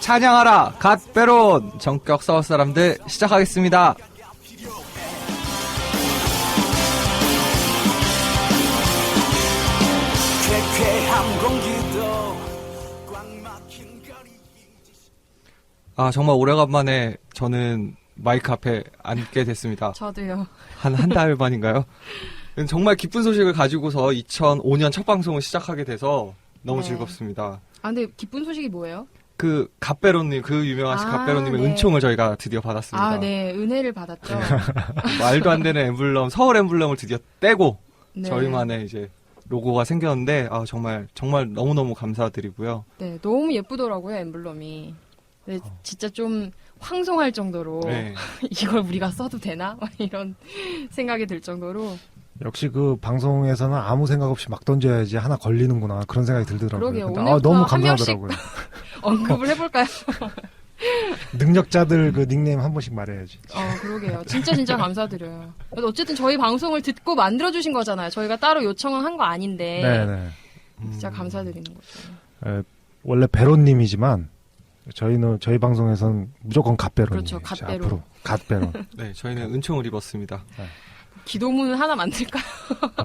찬양하라 갓베론 전격 서울 사람들 시작하겠습니다. 아, 정말 오래간만에 저는 마이크 앞에 앉게 됐습니다. 저도요. 한 달 만인가요? 정말 기쁜 소식을 가지고서 2005년 첫 방송을 시작하게 돼서 너무 네. 즐겁습니다. 아, 근데 기쁜 소식이 뭐예요? 그 갓베론님, 그 유명하신 갓베론님의 네. 은총을 저희가 드디어 받았습니다. 아, 네. 은혜를 받았죠. 말도 안 되는 엠블럼, 서울 엠블럼을 드디어 떼고 네. 저희만의 이제 로고가 생겼는데 아, 정말 너무너무 감사드리고요. 네, 너무 예쁘더라고요, 엠블럼이. 네, 진짜 좀 황송할 정도로 네. 이걸 우리가 써도 되나? 막 이런 생각이 들 정도로. 역시 그 방송에서는 아무 생각 없이 막 던져야지 하나 걸리는구나 그런 생각이 들더라고요. 그러게요. 근데 오늘부터 너무 한 명씩 감사하더라고요. 언급을 해볼까요? 능력자들 그 닉네임 한 번씩 말해야지. 그러게요. 진짜 감사드려요. 그래도 어쨌든 저희 방송을 듣고 만들어주신 거잖아요. 저희가 따로 요청을 한 거 아닌데. 네네. 진짜 감사드리는 거죠. 원래 베론님이지만 저희 방송에서는 무조건 갓베론이에요. 그렇죠, 갓베론. 앞으로 갓베론. 네, 저희는 은총을 입었습니다. 기도문 하나 만들까요?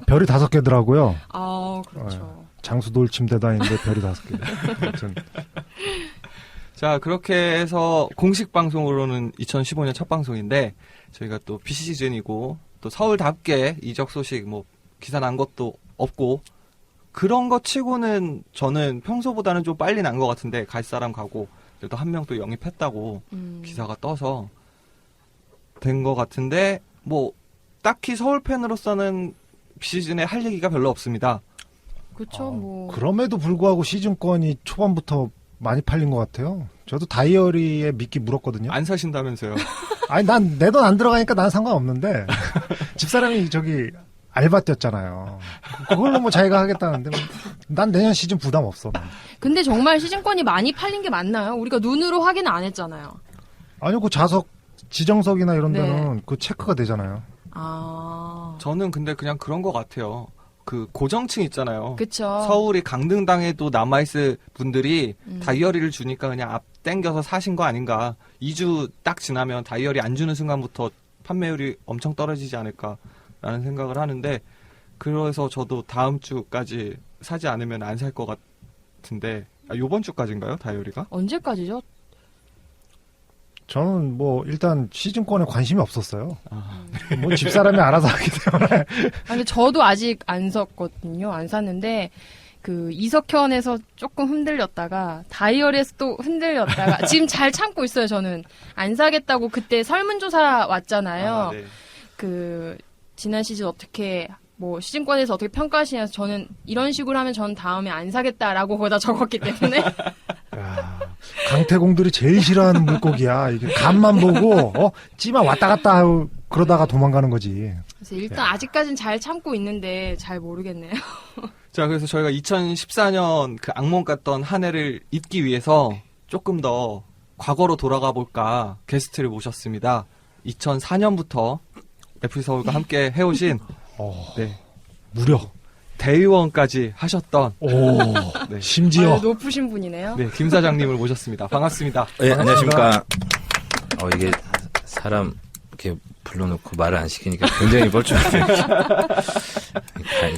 별이 5개더라고요. 아, 그렇죠. 장수돌 침대도 아닌데 별이 5개. 아무튼 자, 그렇게 해서 공식 방송으로는 2015년 첫 방송인데 저희가 또 비시즌이고 또 서울답게 이적 소식 뭐 기사 난 것도 없고 그런 것 치고는 저는 평소보다는 좀 빨리 난 것 같은데 갈 사람 가고 그래도 한 명 또 영입했다고 기사가 떠서 된 것 같은데 뭐 딱히 서울 팬으로서는 비시즌에 할 얘기가 별로 없습니다. 그렇죠. 뭐 그럼에도 불구하고 시즌권이 초반부터 많이 팔린 것 같아요. 저도 다이어리에 미끼 물었거든요. 안 사신다면서요? 아니 난 내 돈 안 들어가니까 난 상관없는데 집사람이 저기 알바 뛰었잖아요. 그걸로 뭐 자기가 하겠다는데 난 내년 시즌 부담 없어. 난. 근데 정말 시즌권이 많이 팔린 게 맞나요? 우리가 눈으로 확인 안 했잖아요. 아니요 그 좌석 지정석이나 이런 네. 데는 그 체크가 되잖아요. 아, 저는 근데 그냥 그런 것 같아요. 그 고정층 있잖아요. 그쵸. 서울이 강등당해도 남아있을 분들이 다이어리를 주니까 그냥 앞 땡겨서 사신 거 아닌가. 2주 딱 지나면 다이어리 안 주는 순간부터 판매율이 엄청 떨어지지 않을까라는 생각을 하는데 그래서 저도 다음 주까지 사지 않으면 안 살 것 같은데 요번 주까지인가요? 다이어리가? 언제까지죠? 저는 뭐 일단 시즌권에 관심이 없었어요. 아, 뭐 집사람이 알아서 하기 때문에. 근데 저도 아직 안 샀거든요. 안 샀는데 그 이석현에서 조금 흔들렸다가 다이어리에서 또 흔들렸다가 지금 잘 참고 있어요. 저는 안 사겠다고 그때 설문조사 왔잖아요. 아, 네. 그 지난 시즌 어떻게 뭐 시즌권에서 어떻게 평가하시냐서 저는 이런 식으로 하면 전 다음에 안 사겠다라고 거기다 적었기 때문에 야, 강태공들이 제일 싫어하는 물고기야. 이게 간만 보고 찌마 왔다 갔다 하고 그러다가 도망가는 거지. 그래서 일단 아직까지는 잘 참고 있는데 잘 모르겠네요. 자, 그래서 저희가 2014년 그 악몽 같던 한 해를 잊기 위해서 조금 더 과거로 돌아가 볼까 게스트를 모셨습니다. 2004년부터 FC서울과 함께 해오신 네, 무려. 대의원까지 하셨던 오, 네, 심지어. 높으신 분이네요. 네, 김 사장님을 모셨습니다. 반갑습니다. 네, 안녕하십니까. 이게 사람 이렇게 불러놓고 말을 안 시키니까 굉장히 뻘쭘해요.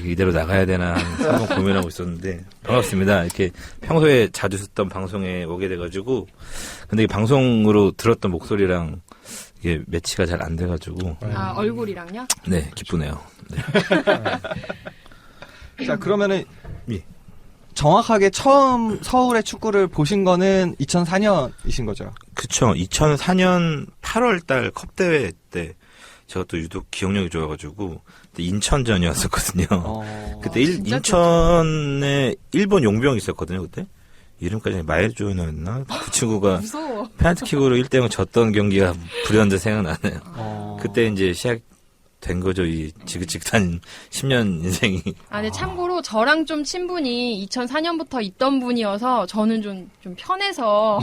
이대로 나가야 되나 한번 고민하고 있었는데 반갑습니다. 이렇게 평소에 자주 듣던 방송에 오게 돼가지고 근데 이 방송으로 들었던 목소리랑 이게 매치가 잘 안 돼가지고 아, 얼굴이랑요? 네 기쁘네요. 네. 자, 그러면은 예. 정확하게 처음 서울의 축구를 보신 거는 2004년이신 거죠? 그쵸. 2004년 8월달 컵대회 때 제가 또 유독 기억력이 좋아가지고 그때 인천전이었었거든요. 그때 진짜 인천에 일본 용병이 있었거든요. 그때 이름까지 마에조였나? 그 친구가 무서워. 페널티킥으로 1대0 졌던 경기가 불현듯 생각나네요. 그때 이제 시작된 거죠. 이 지긋지긋한 10년 인생이. 아, 근데 참고로 저랑 좀 친분이 2004년부터 있던 분이어서 저는 좀 편해서.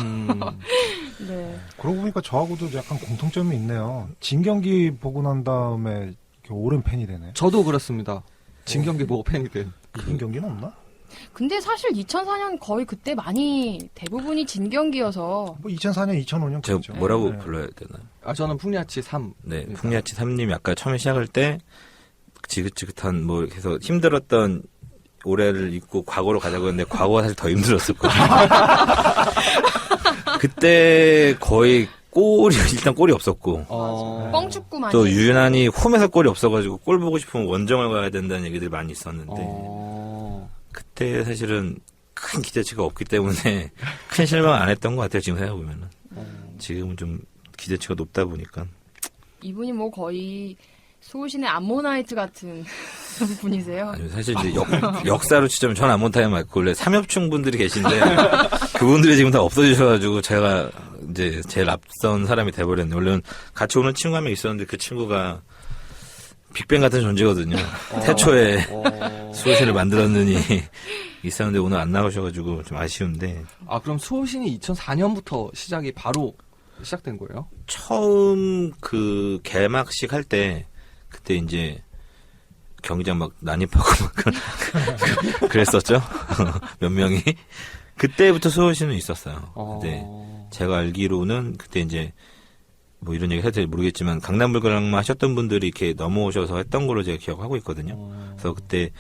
네. 그러고 보니까 저하고도 약간 공통점이 있네요. 진 경기 보고 난 다음에 이렇게 오랜 팬이 되네. 저도 그렇습니다. 진 경기 보고 팬이 된. 이긴 경기는 없나? 근데 사실 2004년 거의 그때 많이 대부분이 진경기여서 뭐 2004년, 2005년 제가 그렇죠. 뭐라고 네. 불러야 되나? 저는 풍리아치 3. 네, 풍리아치 3님이 아까 처음에 시작할 때 지긋지긋한 뭐 이렇게 해서 힘들었던 올해를 잊고 과거로 가자고 했는데 과거가 사실 더 힘들었었거든요. 그때 거의 일단 골이 없었고 뻥축구 많이 또 했어요. 유난히 홈에서 골이 없어가지고 골 보고 싶으면 원정을 가야 된다는 얘기들이 많이 있었는데 그때 사실은 큰 기대치가 없기 때문에 큰 실망 안 했던 것 같아요. 지금 생각해보면은. 지금은 좀 기대치가 높다 보니까. 이분이 뭐 거의 수호신의 암모나이트 같은 분이세요. 아니, 사실 이제 역사로 치자면 전 암몬타이어 맞고 원래 삼엽충 분들이 계신데 그분들이 지금 다 없어지셔가지고 제가 이제 제일 앞선 사람이 돼버렸네. 원래는 같이 오는 친구 한 명 있었는데 그 친구가 빅뱅 같은 존재거든요. 태초에 수호신을 만들었느니 있었는데 오늘 안 나오셔가지고 좀 아쉬운데. 아, 그럼 수호신이 2004년부터 시작이 바로 시작된 거예요? 처음 그 개막식 할 때 그때 이제 경기장 막 난입하고 막 그랬었죠. 몇 명이. 그때부터 수호신은 있었어요. 근데 제가 알기로는 그때 이제 뭐 이런 얘기 해도 될지 모르겠지만 강남불가랑만 하셨던 분들이 이렇게 넘어오셔서 했던 걸로 제가 기억하고 있거든요. 그래서 그때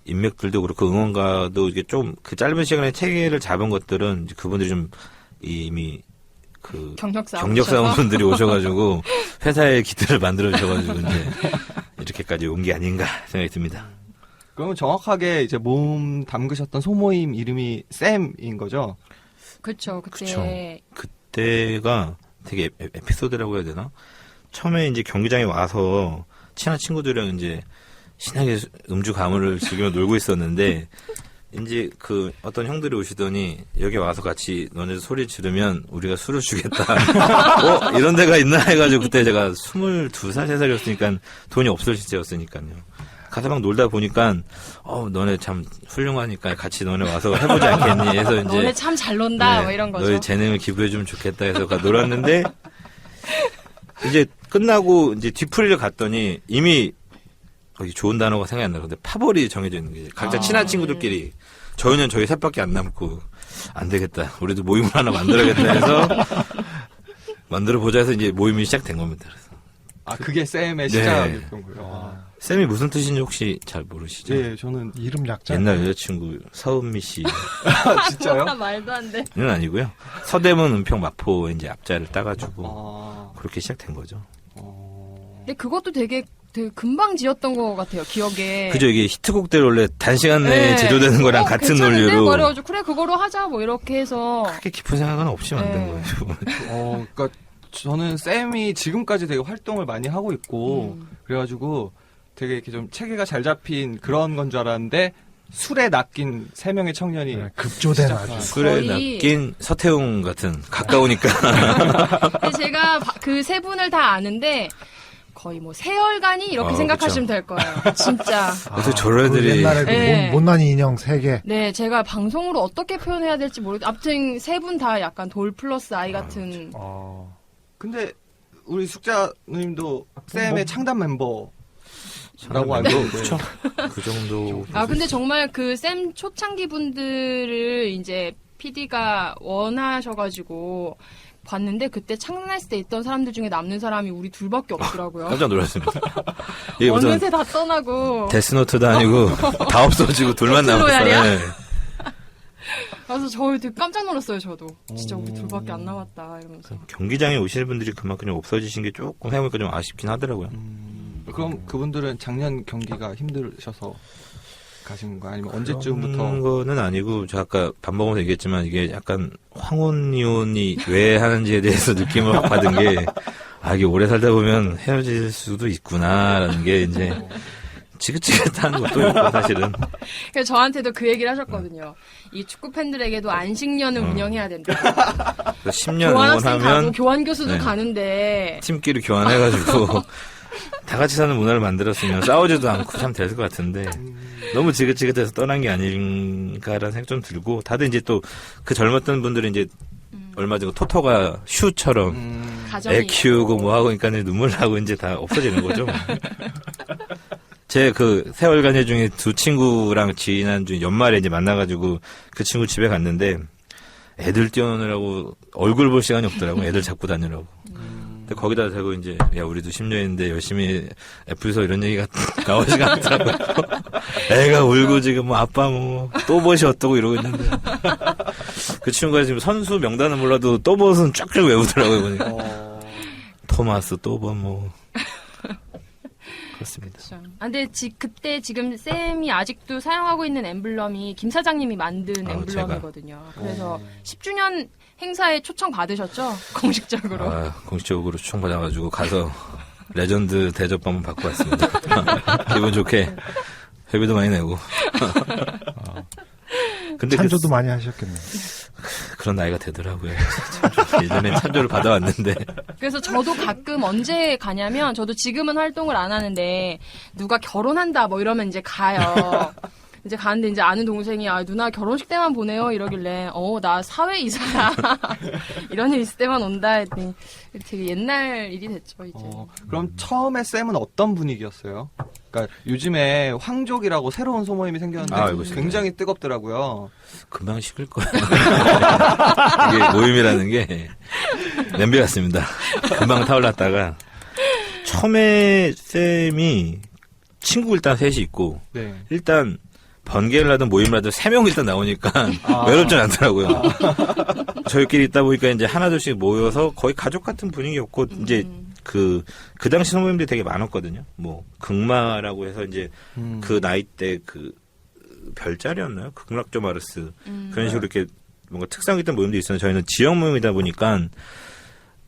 인맥들도 그렇고 응원가도 이게 좀 그 짧은 시간에 체계를 잡은 것들은 이제 그분들이 좀 이미 그 경력사원 분들이 오셔가지고 회사의 기틀을 만들어 주셔가지고 이제 이렇게까지 온 게 아닌가 생각이 듭니다. 그러면 정확하게 이제 몸 담그셨던 소모임 이름이 쌤인 거죠? 그렇죠. 그때 그때가 되게 에피소드라고 해야 되나? 처음에 이제 경기장에 와서 친한 친구들이랑 이제 신나게 음주 가물을 즐기며 놀고 있었는데 이제 그 어떤 형들이 오시더니 여기 와서 같이 너네들 소리 지르면 우리가 술을 주겠다. 이런 데가 있나 해가지고 그때 제가 22살, 3살이었으니까 돈이 없을 시절이었으니까요. 가서 막 놀다 보니까 너네 참 훌륭하니까 같이 너네 와서 해보지 않겠니 해서 이제 너네 참 잘 논다 네, 뭐 이런 거죠. 너희 재능을 기부해주면 좋겠다 해서 놀았는데 이제 끝나고 이제 뒤풀이를 갔더니 이미 좋은 단어가 생각이 안 나는데 파벌이 정해져 있는 게 각자 친한 친구들끼리 저희는 저희 셋밖에 안 남고 안 되겠다. 우리도 모임을 하나 만들어야겠다 해서 만들어 보자 해서 이제 모임이 시작된 겁니다. 그래서. 아, 그게 쌤의 네. 시작이었던 거예요. 쌤이 무슨 뜻인지 혹시 잘 모르시죠? 예, 저는 이름 약자. 옛날 여자친구 서은미 씨는 진짜요? 말도 안 돼. 아니고요. 서대문 은평 마포에 이제 앞자를 따가지고 그렇게 시작된 거죠. 근데 그것도 되게 금방 지었던 것 같아요. 기억에. 그죠. 이게 히트곡들 원래 단시간 내에 네. 제조되는 거랑 같은 괜찮은데? 논리로 그래가지고 그래 그거로 하자 뭐 이렇게 해서. 크게 깊은 생각은 없이 만든 네. 거예요. 그러니까 저는 쌤이 지금까지 되게 활동을 많이 하고 있고 그래가지고 되게 이렇게 좀 체계가 잘 잡힌 그런 건 줄 알았는데 술에 낚인 3명의 청년이 네, 급조된 아주. 술에 낚인 서태웅 같은 가까우니까 근데 제가 그 세 분을 다 아는데 거의 뭐 세월간이 이렇게 생각하시면 될 거예요. 진짜. 어떻게 저런 그 애들이 옛날에 네. 그 못난 인형 3개. 네, 제가 방송으로 어떻게 표현해야 될지 모르겠. 아무튼 세 분 다 약간 돌 플러스 아이 같은. 근데 우리 숙자님도 쌤의 창단 멤버라고 알고 있는데 그렇죠. 그 정도. 근데 정말 그 쌤 초창기 분들을 이제 PD가 원하셔가지고 봤는데 그때 창단했을 때 있던 사람들 중에 남는 사람이 우리 둘밖에 없더라고요. 깜짝 놀랐습니다. 이게 무슨 어느새 다 떠나고. 데스노트도 아니고 다 없어지고 둘만 남았어요. 배틀로얄이야? 네. 그래서 저희 되게 깜짝 놀랐어요. 저도 진짜 우리 둘밖에 안 남았다 이러면서. 경기장에 오시는 분들이 그만큼 좀 없어지신 게 조금 해보니까 좀 아쉽긴 하더라고요. 그럼 그분들은 작년 경기가 힘드셔서 가신 건가요? 아니면 언제쯤부터? 그런 거는 아니고 저 아까 밥 먹으면서 얘기했지만 이게 약간 황혼이혼이 왜 하는지에 대해서 느낌을 확 받은 게 이게 오래 살다 보면 헤어질 수도 있구나라는 게 이제 지긋지긋한 것도 있고 사실은. 그래서 저한테도 그 얘기를 하셨거든요. 이 축구 팬들에게도 안식년을 운영해야 된다. 10년 교환학생 가고 응원하면 교환 교수도 네. 가는데 팀끼리 교환해가지고 다 같이 사는 문화를 만들었으면 싸우지도 않고 참 될 것 같은데 너무 지긋지긋해서 떠난 게 아닌가라는 생각 좀 들고 다들 이제 또 그 젊었던 분들은 이제 얼마 전에 토토가 슈처럼 가정이 애 키우고 뭐 하고 그러니까 눈물 나고 이제 다 없어지는 거죠. 제 그 세월간의 중에 두 친구랑 지난주 연말에 이제 만나가지고 그 친구 집에 갔는데 애들 뛰어노느라고 얼굴 볼 시간이 없더라고. 애들 잡고 다니라고. 근데 거기다 대고 이제 야 우리도 10년인데 열심히 애플에서 이런 얘기가 나오지가 않더라고요. 애가 울고 지금 뭐 아빠 뭐 또봇이 어떠고 이러고 있는데 그 친구가 지금 선수 명단은 몰라도 또봇은 쫙쫙 외우더라고요. 보니까. 토마스 또봇 뭐 그렇습니다. 그렇죠. 근데 그때 지금 쌤이 아직도 사용하고 있는 엠블럼이 김 사장님이 만든 엠블럼이거든요. 그래서 10주년 행사에 초청 받으셨죠? 공식적으로. 공식적으로 초청받아가지고 가서 레전드 대접 한번 받고 왔습니다. 기분 좋게 회비도 많이 내고. 근데 찬조도 많이 하셨겠네요. 그런 나이가 되더라고요. 예전에 찬조를 받아왔는데. 그래서 저도 가끔 언제 가냐면 저도 지금은 활동을 안 하는데 누가 결혼한다 뭐 이러면 이제 가요. 이제 가는데 이제 아는 동생이 누나 결혼식 때만 보내요 이러길래 나 사회 이사야 이런 일 있을 때만 온다 했더니 되게 옛날 일이 됐죠 이제. 그럼 처음에 쌤은 어떤 분위기였어요? 그러니까 요즘에 황족이라고 새로운 소모임이 생겼는데 굉장히 뜨겁더라고요. 금방 식을 거예요. 이게 모임이라는 게 냄비 같습니다. 금방 타올랐다가 처음에 쌤이 친구 일단 셋이 있고 네. 일단 번개를 하든 모임을 하든 3명 일단 나오니까 외롭진 않더라고요. 저희끼리 있다 보니까 이제 하나둘씩 모여서 거의 가족 같은 분위기였고 이제 그 당시 소모임들이 되게 많았거든요. 뭐 극마라고 해서 이제 그 나이 때 그 별자리였나요? 극락조 마르스 그런 식으로 이렇게 뭔가 특성 있던 모임도 있었는데 저희는 지역 모임이다 보니까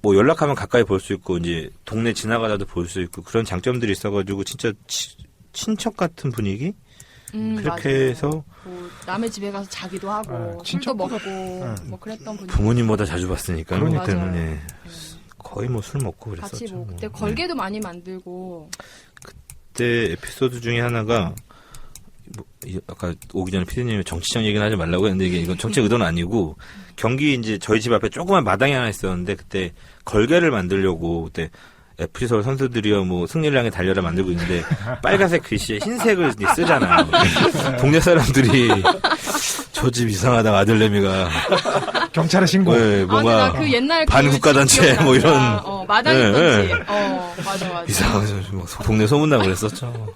뭐 연락하면 가까이 볼 수 있고 이제 동네 지나가다도 볼 수 있고 그런 장점들이 있어가지고 진짜 친척 같은 분위기? 그렇게 맞아요. 해서 뭐 남의 집에 가서 자기도 하고 술도 먹고 뭐 그랬던 분위기. 부모님보다 자주 봤으니까 그러니까요. 그때는 맞아요. 거의 뭐 술 먹고 그랬었죠. 같이 뭐 그때 걸개도 많이 만들고. 그때 에피소드 중에 하나가 뭐 아까 오기 전에 피디님이 정치적 얘기는 하지 말라고 했는데 이건 정치 의도는 아니고 경기 이제 저희 집 앞에 조그만 마당이 하나 있었는데 그때 걸개를 만들려고 그때 FC 서울 선수들이요, 뭐, 승리를 향해 달려라 만들고 있는데, 빨간색 글씨에 흰색을 쓰잖아요. 동네 사람들이, 저 집 이상하다, 아들내미가. 경찰에 신고. 네, 뭔가, 그 옛날 반국가단체, 뭐 이런. 마당이 있던지. 맞아. 이상하죠. 뭐 동네 소문나고 그랬었죠.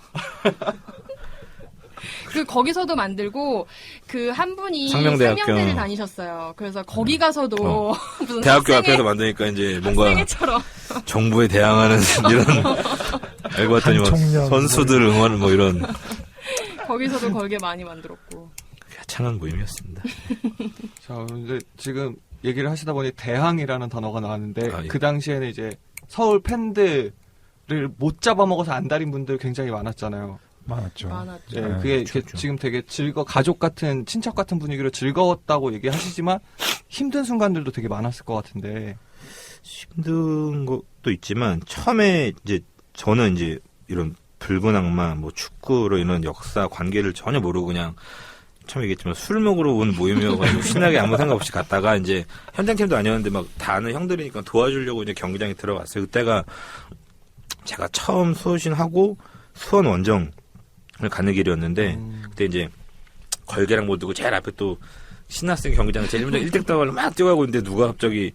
거기서도 만들고 그 한 분이 상명대학교. 상명대를 다니셨어요. 그래서 거기 가서도 무슨 대학교 앞에서 만드니까 이제 뭔가 학생회처럼 정부에 대항하는 이런 알고 봤더니 막 선수들 응원 뭐 이런 거기서도 걸개 많이 만들었고 창한 모임이었습니다. 자, 근데 지금 얘기를 하시다 보니 대항이라는 단어가 나왔는데 예. 그 당시에는 이제 서울 팬들을 못 잡아먹어서 안달인 분들 굉장히 많았잖아요. 많았죠. 네, 그게 이렇게 지금 되게 가족 같은, 친척 같은 분위기로 즐거웠다고 얘기하시지만 힘든 순간들도 되게 많았을 것 같은데. 힘든 것도 있지만 처음에 이제 저는 이제 이런 붉은 악마, 뭐 축구로 이런 역사 관계를 전혀 모르고 그냥 처음 얘기했지만 술 먹으러 온 모임이어가지고 신나게 아무 생각 없이 갔다가 이제 현장팀도 아니었는데 막 다 아는 형들이니까 도와주려고 이제 경기장에 들어갔어요. 그때가 제가 처음 수호신하고 수원 원정 을 가는 길이었는데 그때 이제 걸개랑 못 두고 제일 앞에 또 신났으니까 경기장에 제일 먼저 1등 따가로 막 뛰어가고 있는데 누가 갑자기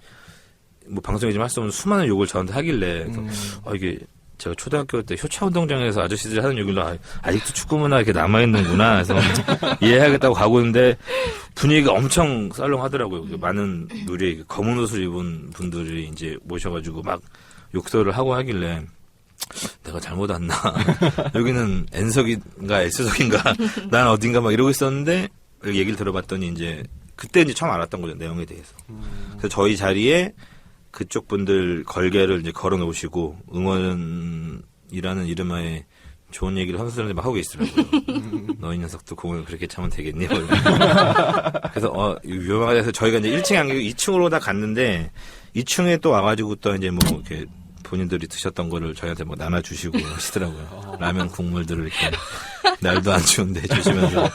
뭐 방송에 좀 할 수 없는 수많은 욕을 저한테 하길래 그래서 이게 제가 초등학교 때 효차운동장에서 아저씨들이 하는 욕이라 아직도 축구문화 이렇게 남아있는구나 해서 이해하겠다고 가고 있는데 분위기가 엄청 썰렁하더라고요. 많은 우리 검은 옷을 입은 분들이 이제 모셔가지고 막 욕설을 하고 하길래 내가 잘못 왔나? 여기는 N석인가 S석인가? 난 어딘가 막 이러고 있었는데 얘기를 들어봤더니 이제 그때 이제 처음 알았던 거죠, 내용에 대해서. 그래서 저희 자리에 그쪽 분들 걸개를 이제 걸어 놓으시고 응원이라는 이름하에 좋은 얘기를 선수들한테 막 하고 계시더라고요. 너희 녀석도 공을 그렇게 차면 되겠니? 뭐 그래서 위험하다 해서 저희가 이제 1층이 아니고 2층으로 다 갔는데 2층에 또 와가지고 또 이제 뭐 이렇게 본인들이 드셨던 거를 저희한테 뭐 나눠주시고 하시더라고요. 라면 국물들을 이렇게 날도 안 추운데 해주시면서.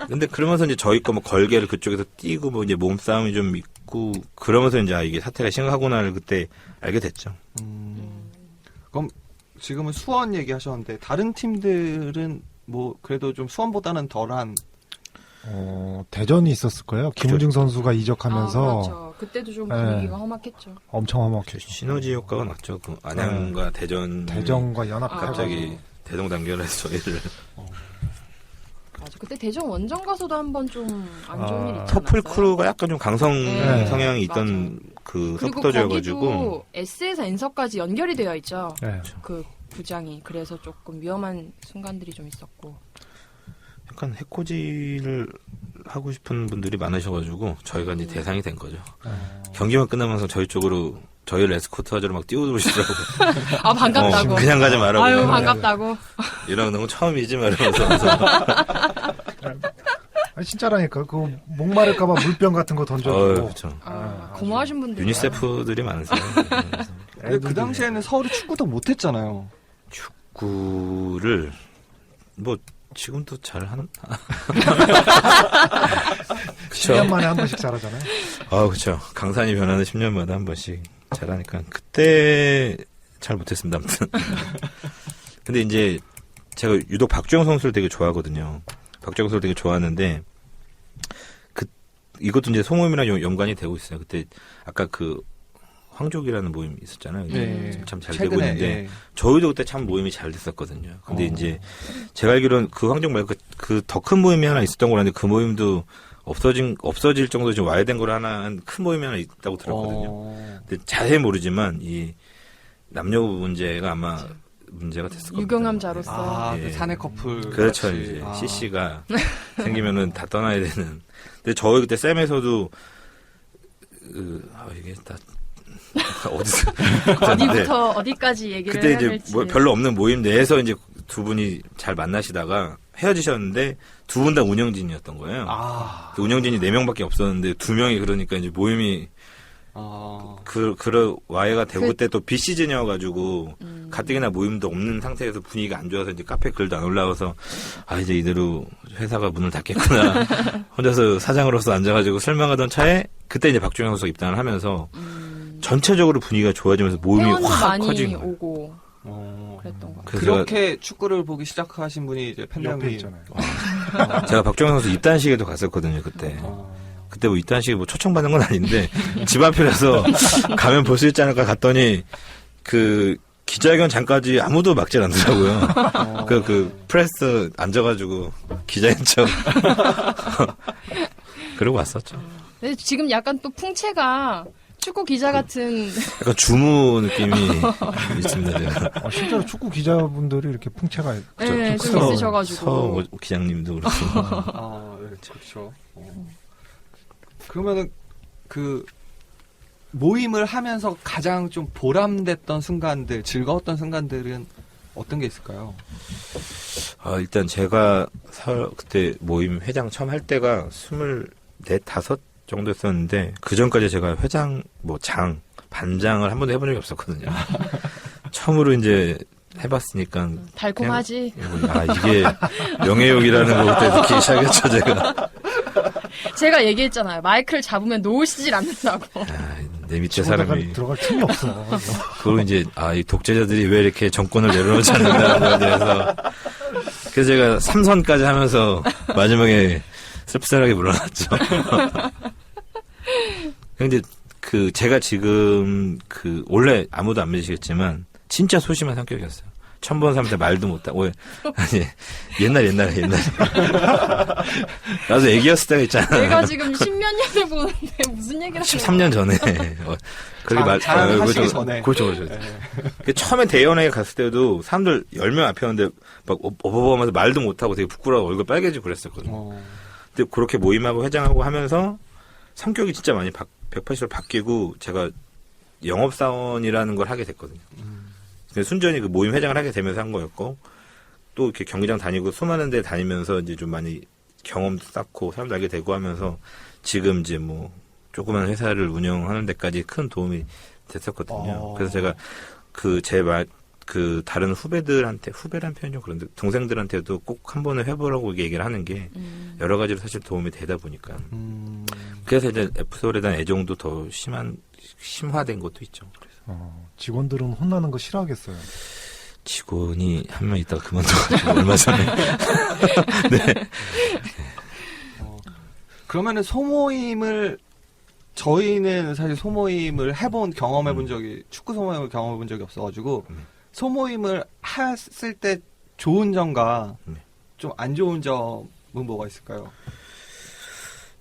근데 그러면서 이제 저희 거 뭐 걸개를 그쪽에서 띄고 뭐 이제 몸싸움이 좀 있고 그러면서 이제 이게 사태가 심각하구나를 그때 알게 됐죠. 그럼 지금은 수원 얘기하셨는데 다른 팀들은 뭐 그래도 좀 수원보다는 덜한 대전이 있었을 거예요. 김우중 선수가 이적하면서 그렇죠. 그때도 좀 분위기가 험악했죠. 엄청 험악했죠. 시너지 효과가 났죠. 그 안양과 대전 대전과 연합 갑자기 대동 단결해서 저희를 맞아. 그때 대전 원정 가서도 한번 좀 안 좋은 일 있지 않았어요? 터플 크루가 약간 좀 강성 네. 성향이 있던 그 그리고 서포터즈여가지고 거기도 S에서 N서까지 연결이 되어 있죠. 네. 그 구장이. 그래서 조금 위험한 순간들이 좀 있었고. 약간 해코지를 하고 싶은 분들이 많으셔가지고 저희가 이제 대상이 된 거죠. 경기만 끝나면서 저희 쪽으로 저희를 에스코트하자로 막 뛰어들어오시더라고요. 아, 반갑다고. 그냥 가지 말라고. 아유, 반갑다고. 이런 너무 처음이지 말면서 아니, 진짜라니까. 그 목마를까봐 물병 같은 거 던져주고. 그렇죠. 고마우신 분들. 유니세프들이 많으세요. 근데 그 당시에는 서울이 축구도 못했잖아요. 축구를 뭐 지금도 잘 하는. 10년 만에 한 번씩 잘하잖아요. 그렇죠. 강산이 변하는 10년마다 한 번씩 잘하니까 그때 잘 못했습니다. 아무튼. 근데 이제 제가 유독 박주영 선수를 되게 좋아하거든요. 박주영 선수를 되게 좋아하는데 이것도 이제 소모임이랑 연관이 되고 있어요. 그때 아까 그 황족이라는 모임이 있었잖아요. 네. 참 잘 최근에, 되고 있는데 예. 저희도 그때 참 모임이 잘 됐었거든요. 근데 이제 제가 알기로는 그 황족 말고 그 더 큰 모임이 하나 있었던 거라는데 그 모임도 없어질 정도로 좀 와야 된 거로 하나 큰 모임이 하나 있다고 들었거든요. 근데 자세히 모르지만 이 남녀 문제가 아마 문제가 됐을 겁니다. 유경험자로서. 그 사내 커플. 그렇죠. 같이. 이제 CC가 생기면은 다 떠나야 되는. 근데 저희 그때 쌤에서도 이게 다 어디서 어디부터 어디까지 얘기를 그때 해야 이제 될지. 뭐 별로 없는 모임 내에서 이제 두 분이 잘 만나시다가 헤어지셨는데 두 분 다 운영진이었던 거예요. 그 운영진이 4명밖에 없었는데 2명이 그러니까 이제 모임이 와해가 되고 그때 또 비시즌이어가지고 가뜩이나 모임도 없는 상태에서 분위기가 안 좋아서 이제 카페 글도 안 올라와서 이제 이대로 회사가 문을 닫겠구나. 혼자서 사장으로서 앉아가지고 설명하던 차에 그때 이제 박주영 선수가 입단을 하면서 전체적으로 분위기가 좋아지면서 모임이 회원도 확 많이 커진 거예요. 오고 그랬던 거. 그래서 그렇게 축구를 보기 시작하신 분이 이제 옆에 팬덤이 있잖아요. 제가 박주영 선수 입단식에도 갔었거든요 그때. 그때 뭐 입단식에 뭐 초청받는 건 아닌데 집 앞이라서 가면 볼 수 있지 않을까 갔더니 그 기자회견 장까지 아무도 막질 않더라고요. 그 프레스 앉아가지고 기자인 척 그러고 왔었죠. 근데 지금 약간 또 풍채가 축구 기자 같은. 약간 주무 느낌이 있습니다. 제가. 실제로 축구 기자분들이 이렇게 풍채가 네, 좀 크더라고요. 있으셔가지고. 서 기장님도 그렇고. 그렇죠. 그러면은 그 모임을 하면서 가장 좀 보람됐던 순간들, 즐거웠던 순간들은 어떤 게 있을까요? 일단 제가 그때 모임 회장 처음 할 때가 24, 5 정도였었는데 그 전까지 제가 회장, 반장을 한 번도 해본 적이 없었거든요. 처음으로 이제 해봤으니까 달콤하지. 이게 명예욕이라는 걸 그때 느끼기 시작했죠 제가. 제가 얘기했잖아요. 마이크를 잡으면 놓으시질 않는다고. 내 밑에 사람이 들어갈 틈이 없어. 그리고 이제 이 독재자들이 왜 이렇게 정권을 내려놓지 않는다는 거에 대해서 그래서 제가 3선까지 하면서 마지막에 씁쓸하게 물러났죠. 근데 제가 지금 원래 아무도 안 믿으시겠지만 진짜 소심한 성격이었어요. 처음 본 사람한테 말도 못하고 옛날에 나도 애기였을 때가 있잖아. 내가 지금 10몇 년을 보는데 무슨 얘기를 하는 13년 전에 그렇게 자랑하시기 전에. 그렇죠. 처음에 대연회에 갔을 때도 사람들 10명 앞이었는데 막 어버버하면서 말도 못하고 되게 부끄러워 얼굴 빨개지고 그랬었거든요. 근데 그렇게 모임하고 회장하고 하면서 성격이 진짜 많이 180도 바뀌고 제가 영업사원이라는 걸 하게 됐거든요. 순전히 그 모임 회장을 하게 되면서 한 거였고 또 이렇게 경기장 다니고 수많은 데 다니면서 이제 좀 많이 경험도 쌓고 사람도 알게 되고 하면서 지금 이제 조그만 회사를 운영하는 데까지 큰 도움이 됐었거든요. 그래서 제가 다른 후배란 표현이 좀 그런데 동생들한테도 꼭 한 번은 해보라고 얘기를 하는 게 여러 가지로 사실 도움이 되다 보니까 그래서 이제 F서울에 대한 애정도 더 심화된 것도 있죠. 그래서. 직원들은 혼나는 거 싫어하겠어요. 직원이 한 명 있다가 그만둬가지고 얼마 전에. 네. 그러면은 소모임을 저희는 사실 소모임을 경험해본 적이 축구 소모임을 경험해본 적이 없어가지고 소모임을 했을 때 좋은 점과 좀 안 좋은 점은 뭐가 있을까요?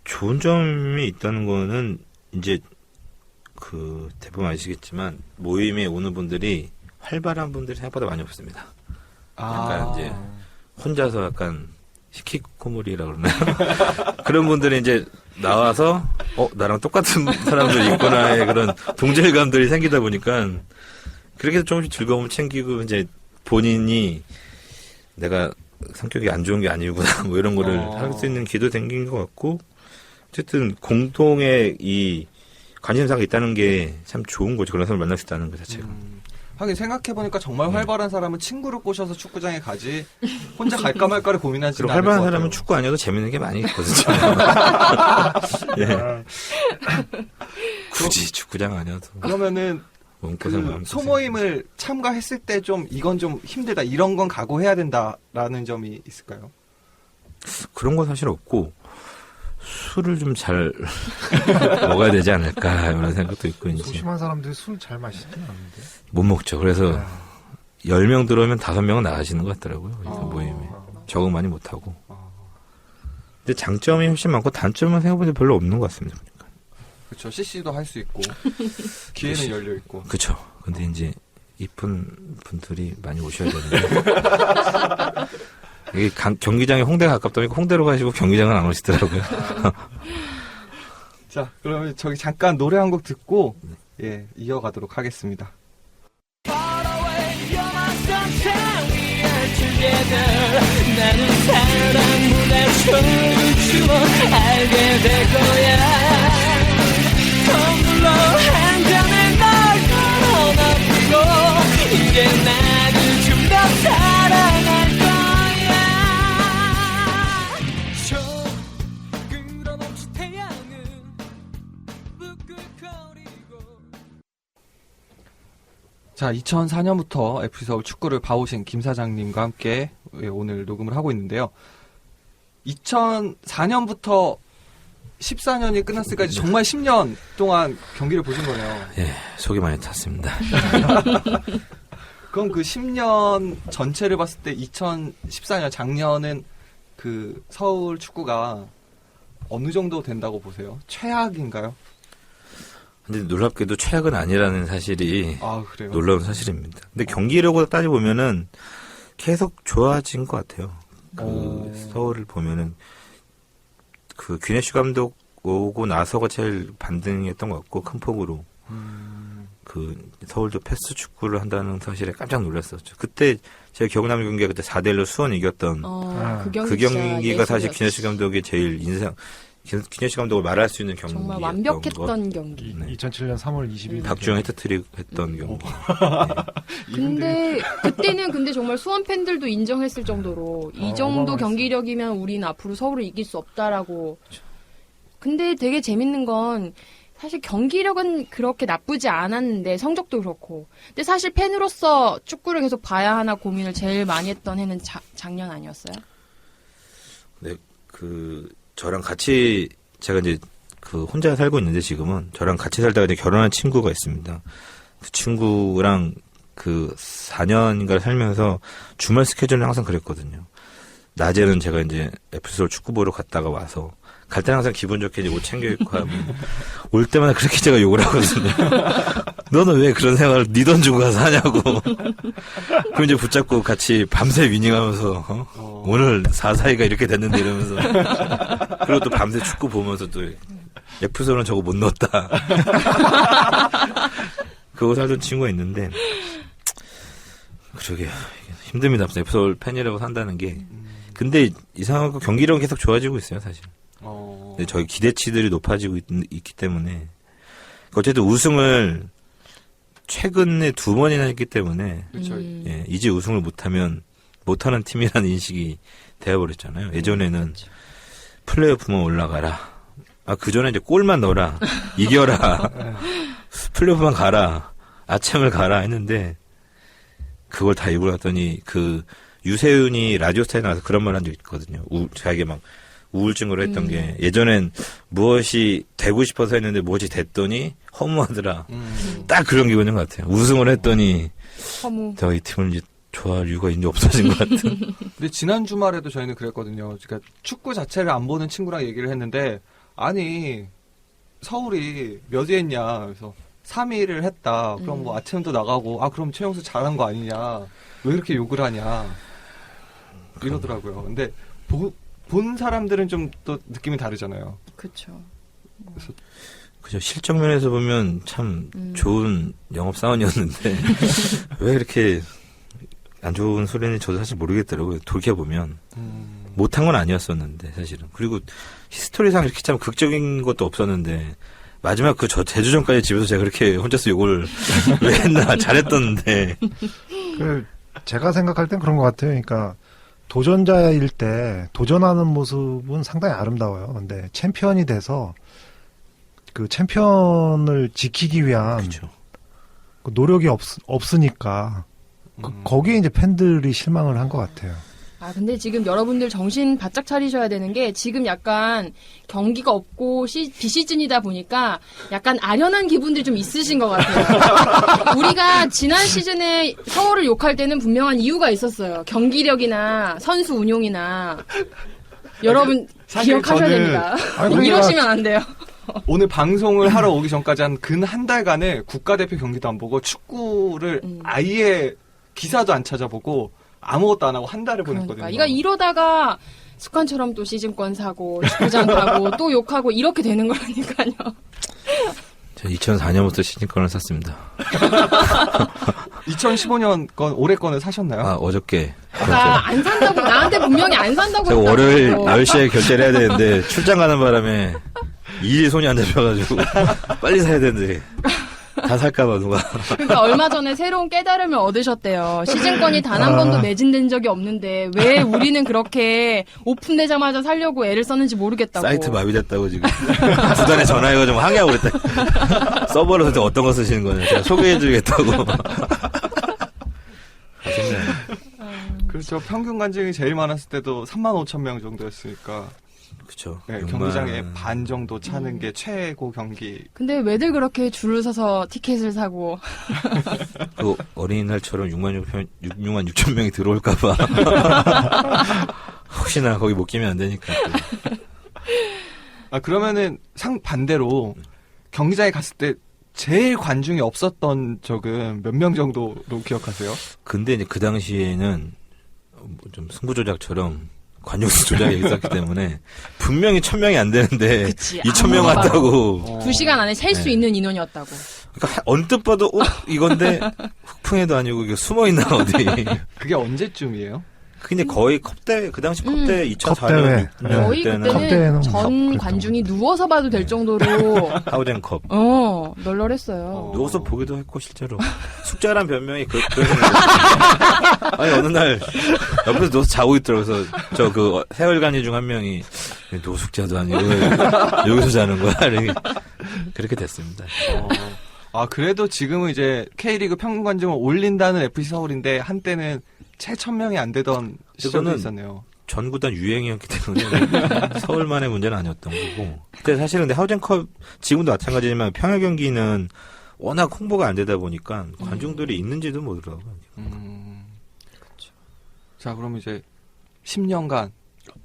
좋은 점이 있다는 거는 이제 대부분 아시겠지만 모임에 오는 분들이 활발한 분들이 생각보다 많이 없습니다. 약간 이제 혼자서 약간 히키코모리라고 그러나요? 그런 분들이 이제 나와서 나랑 똑같은 사람들 있구나의 그런 동질감들이 생기다 보니까 그렇게 해서 조금씩 즐거움을 챙기고 이제 본인이 내가 성격이 안 좋은 게 아니구나 뭐 이런 거를 할 수 있는 기도 생긴 것 같고 어쨌든 공동의 이 관심사가 있다는 게 참 좋은 거죠. 그런 사람을 만날 수 있다는 것 자체가. 하긴 생각해보니까 정말 활발한 사람은 친구를 꼬셔서 축구장에 가지 혼자 갈까 말까를 고민하지 그리고 않을 것 활발한 같아요. 사람은 축구 아니어도 재밌는 게 많이 있거든요. 예. 굳이 축구장 아니어도. 그러면은 몸고생 소모임을 참가했을 때 좀 이건 좀 힘들다 이런 건 각오해야 된다라는 점이 있을까요? 그런 건 사실 없고 술을 좀 잘 먹어야 되지 않을까 이런 생각도 있고 이제 소심한 사람들이 술 잘 마시진 않는데. 못 먹죠. 그래서 10명 들어오면 5명은 나가시는 것 같더라고요. 그래서 모임에 적응 많이 못하고. 근데 장점이 훨씬 많고 단점은 생각보다 별로 없는 것 같습니다. 보니까. 그렇죠. CC도 할 수 있고 기회는 열려 있고. 그렇죠. 근데 이제 이쁜 분들이 많이 오셔야 되는데 이게 경기장이 홍대가 가깝다 보니까 홍대로 가시고 경기장은 안 오시더라고요. 자, 그러면 저기 잠깐 노래 한 곡 듣고 예 이어가도록 하겠습니다. 나는 사랑보다 춤추어 알게 될 거야. 선물로 한 잔의 널 걸어놔두고 이제 나를 좀 더 사랑할 거야. 저 끌어넘친 태양은 부글거리고. 자, 2004년부터 FC서울 축구를 봐오신 김 사장님과 함께 오늘 녹음을 하고 있는데요. 2004년부터 14년이 끝났을까지 정말 10년 동안 경기를 보신 거네요. 예, 속이 많이 탔습니다. 그럼 그 10년 전체를 봤을 때 2014년 작년은 그 서울 축구가 어느 정도 된다고 보세요? 최악인가요? 근데 놀랍게도 최악은 아니라는 사실이 아, 그래요? 놀라운 사실입니다. 근데 경기력으로 따져보면은 계속 좋아진 것 같아요. 서울을 보면은 그 귀네슈 감독 오고 나서가 제일 반등했던 것 같고 큰 폭으로 그 서울도 패스 축구를 한다는 사실에 깜짝 놀랐었죠. 그때 제가 기억나는 경기가 그때 4대1로 수원 이겼던 그 경기가 사실 귀네슈 감독의 제일 귀네슈 감독을 말할 수 있는 경기였던 정말 완벽했던 경기. 2007년 3월 20일. 박주영 헤트트릭 했던 경기. 근데 그때는 근데 정말 수원 팬들도 인정했을 정도로 이 정도 어마어마했어요. 경기력이면 우리는 앞으로 서울을 이길 수 없다라고. 근데 되게 재밌는 건 사실 경기력은 그렇게 나쁘지 않았는데 성적도 그렇고. 근데 사실 팬으로서 축구를 계속 봐야 하나 고민을 제일 많이 했던 해는 작년 아니었어요? 네, 저랑 같이 제가 이제 혼자 살고 있는데 지금은 저랑 같이 살다가 이제 결혼한 친구가 있습니다. 그 친구랑 4년인가 살면서 주말 스케줄은 항상 그랬거든요. 낮에는 제가 이제 FC서울 축구 보러 갔다가 와서 갈 때는 항상 기분 좋게 이제 옷 챙겨 입고 하고 올 때마다 그렇게 제가 욕을 하거든요. 너는 왜 그런 생활을 네 돈 주고 가서 하냐고. 그럼 이제 붙잡고 같이 밤새 위닝하면서 오늘 4-4-2가 이렇게 됐는데 이러면서 그리고 또 밤새 축구 보면서 또 FC서울은 저거 못 넣었다. 그거 살던 친구가 있는데 그러게요. 힘듭니다. FC서울 팬이라고 산다는 게. 근데 이상하고 경기력은 계속 좋아지고 있어요, 사실. 근데 저희 기대치들이 높아지고 있기 때문에 어쨌든 우승을 최근에 2번이나 했기 때문에 그렇죠. 예, 이제 우승을 못하는 팀이라는 인식이 되어버렸잖아요. 예전에는 플레이오프만 올라가라. 그 전에 이제 골만 넣어라. 이겨라. 플레이오프만 가라. 아챔을 가라 했는데 그걸 다 읽고 났더니 그 유세윤이 라디오스타에 나와서 그런 말 한 적 있거든요. 자기가 막 우울증으로 했던 게 예전엔 무엇이 되고 싶어서 했는데 무엇이 됐더니 허무하더라. 딱 그런 기분인 것 같아요. 우승을 했더니 허무. 내가 이 팀을 이제 좋아할 이유가 이제 없어진 것 같은. 근데 지난 주말에도 저희는 그랬거든요. 그러니까 축구 자체를 안 보는 친구랑 얘기를 했는데 아니 서울이 몇 위 했냐. 그래서 3위를 했다. 그럼 뭐 아침도 나가고 그럼 최영수 잘한 거 아니냐. 왜 그렇게 욕을 하냐. 이러더라고요. 근데 본 사람들은 좀 또 느낌이 다르잖아요. 그렇죠. 그죠. 실적 면에서 보면 참 좋은 영업사원이었는데 왜 이렇게 안 좋은 소리는 저도 사실 모르겠더라고요. 돌이켜보면. 못한 건 아니었었는데 사실은. 그리고 히스토리상 이렇게 참 극적인 것도 없었는데 마지막 제주전까지 집에서 제가 그렇게 혼자서 욕을 왜 했나. 잘했던데. 제가 생각할 땐 그런 것 같아요. 그러니까 도전자일 때 도전하는 모습은 상당히 아름다워요. 근데 챔피언이 돼서 그 챔피언을 지키기 위한 그렇죠. 그 노력이 없으니까 거기에 이제 팬들이 실망을 한 것 같아요. 근데 지금 여러분들 정신 바짝 차리셔야 되는 게 지금 약간 경기가 없고 비시즌이다 보니까 약간 아련한 기분들이 좀 있으신 것 같아요. 우리가 지난 시즌에 서울을 욕할 때는 분명한 이유가 있었어요. 경기력이나 선수 운용이나 여러분 사실 기억하셔야 저는- 됩니다. 그러니까 이러시면 안 돼요. 오늘 방송을 하러 오기 전까지 한 달간에 국가대표 경기도 안 보고 축구를 아예 기사도 안 찾아보고 아무것도 안 하고 한 달을 보냈거든요. 그러니까 이러다가 습관처럼 또 시즌권 사고 축구장 가고 또 욕하고 이렇게 되는 거라니까요. 제가 2004년부터 시즌권을 샀습니다. 2015년 건 올해 거는 사셨나요? 어저께. 안 산다고 나한테 분명히 안 산다고 제가 했다고. 월요일 10시에 결제를 해야 되는데 출장 가는 바람에 일일 손이 안 잡혀가지고 빨리 사야 되는데 다 살까봐 누가. 그러니까 얼마 전에 새로운 깨달음을 얻으셨대요. 시즌권이 단 한 번도 매진된 적이 없는데 왜 우리는 그렇게 오픈되자마자 살려고 애를 썼는지 모르겠다고. 사이트 마비됐다고 지금 구단에 전화해가지고 항의하고 그랬다. 서버를 도대체 어떤 거 쓰시는 거냐. 제가 소개해드리겠다고. 아쉽네. 그렇죠. 평균 관중이 제일 많았을 때도 35,000명 정도였으니까 그쵸. 네, 6만. 경기장에 반 정도 차는 게 최고 경기. 근데 왜들 그렇게 줄을 서서 티켓을 사고. 그 어린이날처럼 6만 6천 명이 들어올까봐. 혹시나 거기 못 끼면 안 되니까. 그러면은 반대로 경기장에 갔을 때 제일 관중이 없었던 적은 몇 명 정도로 기억하세요? 근데 이제 그 당시에는 좀 승부조작처럼 관중수 조작이 있었기 때문에 분명히 1,000명이 안 되는데 그치. 2,000명 왔다고. 2시간 안에 셀 수 네. 있는 인원이었다고. 그러니까 언뜻 봐도 이건데 흑풍에도 아니고 이게 숨어 있나 어디. 그게 언제쯤이에요? 근데 거의 컵대회 그 당시 컵대회 2004년 컵대회. 거의 컵대회는 그때는 전 그랬던 관중이 누워서 봐도 될 정도로 하우젠컵. 널널했어요. 누워서 보기도 했고 실제로 숙자란 변명이 그래서 아니 어느 날 옆에서 누워서 자고 있더라고요. 그래서 저 그 세월간이 중 한 명이 노숙자도 아니고 왜 여기서 자는 거야? 그렇게 됐습니다. 그래도 지금은 이제 K리그 평균 관중을 올린다는 FC 서울인데 한때는 채 1,000명이 안 되던 시절도 그거는 있었네요. 전 구단 유행이었기 때문에 서울만의 문제는 아니었던 거고. 그때 사실은 근데 하우젠컵 지금도 마찬가지지만 평일 경기는 워낙 홍보가 안 되다 보니까 관중들이 있는지도 모르더라고요. 그렇죠. 자, 그럼 이제 10년간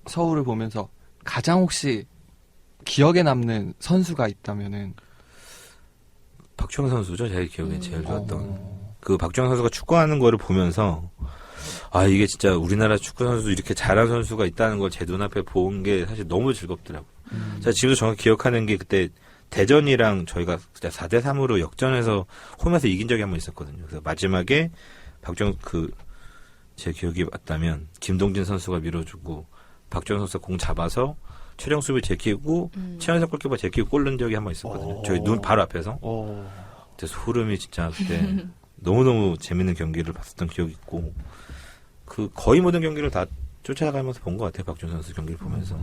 서울을 보면서 가장 혹시 기억에 남는 선수가 있다면은 박주영 선수죠. 제 기억에 제일 좋았던. 그 박주영 선수가 축구하는 거를 보면서 이게 진짜 우리나라 축구 선수 이렇게 잘한 선수가 있다는 걸 제 눈앞에 본 게 사실 너무 즐겁더라고요. 제가 지금도 정확히 기억하는 게 그때 대전이랑 저희가 4대3으로 역전해서 홈에서 이긴 적이 한 번 있었거든요. 그래서 마지막에 박주영 제 기억이 맞다면 김동진 선수가 밀어주고 박주영 선수가 공 잡아서 최정 수비 제끼고 최현석 골키퍼 제끼고 골 넣은 적이 한 번 있었거든요. 저희 눈 바로 앞에서. 그래서 소름이 진짜 그때 너무너무 재밌는 경기를 봤었던 기억이 있고 그 거의 모든 경기를 다 쫓아가면서 본 것 같아요. 박준 선수 경기를 보면서.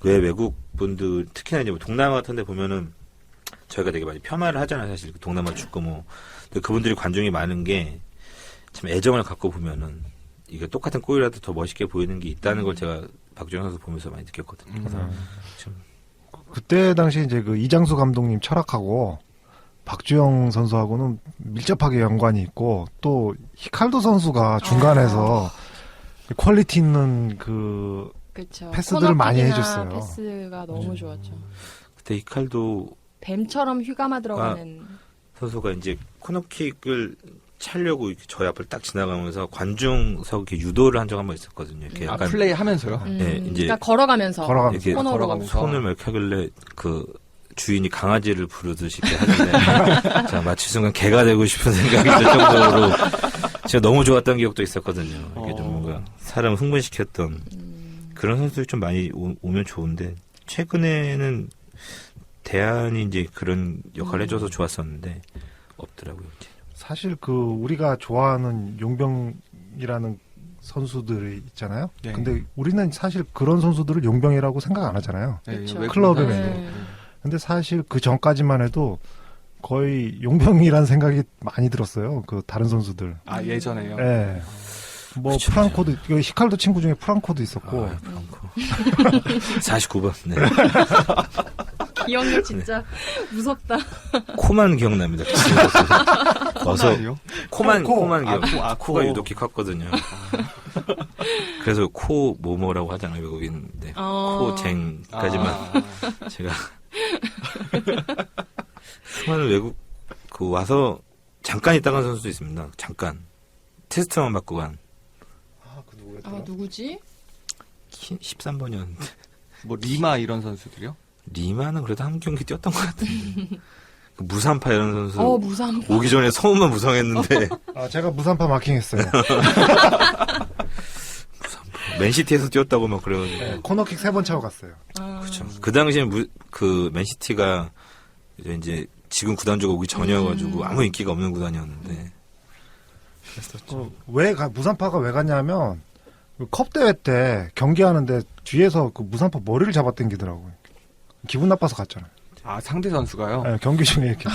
왜 외국 분들 특히나 이제 뭐 동남아 같은 데 보면은 저희가 되게 많이 폄하를 하잖아요. 사실 동남아 축구 뭐. 근데 그분들이 관중이 많은 게 참 애정을 갖고 보면은 이게 똑같은 골이라도 더 멋있게 보이는 게 있다는 걸 제가 박주영 선수 보면서 많이 느꼈거든요. 그래서 참 그때 당시 이제 그 이장수 감독님 철학하고 박주영 선수하고는 밀접하게 연관이 있고 또 히칼도 선수가 중간에서 퀄리티 있는 그 그쵸. 패스들을 많이 코너킥이나 해줬어요. 패스가 너무 좋았죠. 그때 히칼도 뱀처럼 휘감아 들어가는. 선수가 이제 코너킥을 차려고 이렇게 저희 앞을 딱 지나가면서 관중석 이렇게 유도를 한 적 한 번 있었거든요. 이렇게 아, 약간 플레이 하면서요? 네, 이제 그러니까 걸어가면서. 이렇게 코너로. 걸어가면서. 손을 막 이렇게 하길래 그 주인이 강아지를 부르듯이 이렇게 하는데 제가 마치 순간 개가 되고 싶은 생각이 들 정도로 제가 너무 좋았던 기억도 있었거든요. 이게 좀 뭔가 사람 흥분시켰던 그런 선수들이 좀 많이 오면 좋은데 최근에는 대안이 이제 그런 역할을 해줘서 좋았었는데 없더라고요. 이제. 사실 그 우리가 좋아하는 용병이라는 선수들이 있잖아요. 네. 근데 우리는 사실 그런 선수들을 용병이라고 생각 안 하잖아요. 네, 그쵸. 외국인 클럽에 선수. 네. 근데 사실 그 전까지만 해도 거의 용병이라는 생각이 많이 들었어요. 그 다른 선수들. 아, 예전에요? 예. 뭐 그쵸, 프랑코도 그 히칼도 친구 중에 프랑코도 있었고 아, 프랑코. 49번. 네. 기억력 진짜 무섭다. 코만 기억납니다. 어서 코만이요? 코만 코. 코만 기억. 코. 코가 유독히 컸거든요. 그래서 코 뭐뭐라고 하잖아요 외국인인데 코쟁까지만 아, 제가 수많은 외국 그 와서 잠깐 있다 간 선수도 있습니다. 잠깐 테스트만 받고 간 누구지? 13번이었는데 뭐 리마 이런 선수들이요? 리마는 그래도 한 경기 뛰었던 것 같은데 그 무산파 이런 선수 무상. 오기 전에 소문만 무성했는데 아, 제가 무산파 마킹했어요. 맨시티에서 뛰었다고 막 그래가지고 네, 코너킥 3번 차고 갔어요. 그렇죠. 그 당시에 그 맨시티가 이제 지금 구단주가 오기 전이어가지고 아무 인기가 없는 구단이었는데 그랬었죠. 무산파가 왜 갔냐면 그 컵 대회 때 경기하는데 뒤에서 그 무산파 머리를 잡아당기더라고요. 기분 나빠서 갔잖아요. 아, 상대 선수가요? 네, 경기 중에 이렇게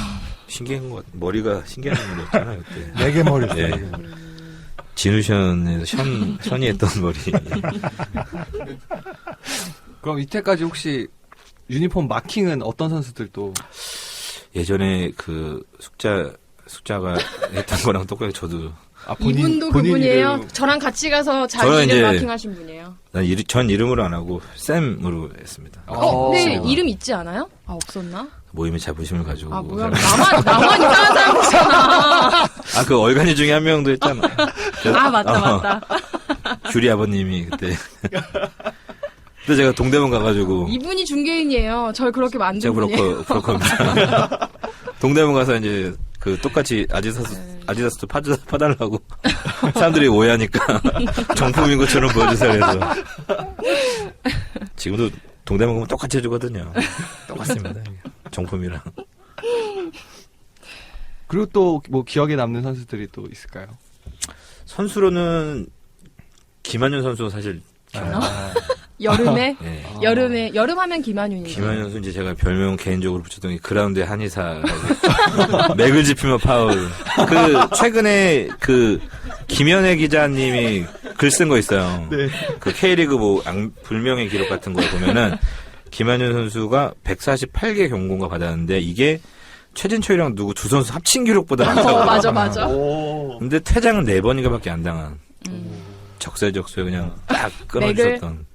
신기한 것 같아. 머리가 신기한 머리였잖아요 그때. 4개 머리. 네. 진우션에서 션이 했던 머리. 그럼 이때까지 혹시 유니폼 마킹은 어떤 선수들도 예전에 그 숙자가 했던 거랑 똑같이 저도 이분도 본인 그분이에요? 이름- 저랑 같이 가서 자기 저는 이름 이제- 마킹하신 분이에요. 전 이름으로 안 하고 쌤으로 했습니다. 네, 지금은. 이름 있지 않아요? 없었나? 모임의 자부심을 가지고. 아, 뭐야. 나만 이상한 사람이잖아. 그 얼간이 중에 한 명도 했잖아. 맞다. 규리 아버님이 그때. 그때 제가 동대문 가가지고. 이분이 중개인이에요. 절 그렇게 만든 제가 분이에요. 브로커입니다. 동대문 가서 이제 그 똑같이 아디다스도 파달라고 사람들이 오해하니까 정품인 것처럼 보여주세요. 그래서 지금도 동대문 가면 똑같이 해주거든요. 똑같습니다. 정품이랑. 그리고 또 뭐 기억에 남는 선수들이 또 있을까요? 선수로는 김한윤 선수 사실 여름에? 네. 여름 하면 김한윤이죠. 김한윤 선수 이제 제가 별명 개인적으로 붙였던 게 그라운드의 한의사라고 맥을 짚으면 파울. 그 최근에 그 김현애 기자님이 글 쓴 거 있어요. 네. 그 K리그 뭐 불명예 기록 같은 거 보면은 김한윤 선수가 148개 경고가 받았는데 이게 최진철이랑 누구 두 선수 합친 기록보다 많다고. 맞아. 오. 근데 퇴장은 4번인가밖에 안 당한. 적세적소에 그냥 딱 끊어주셨던.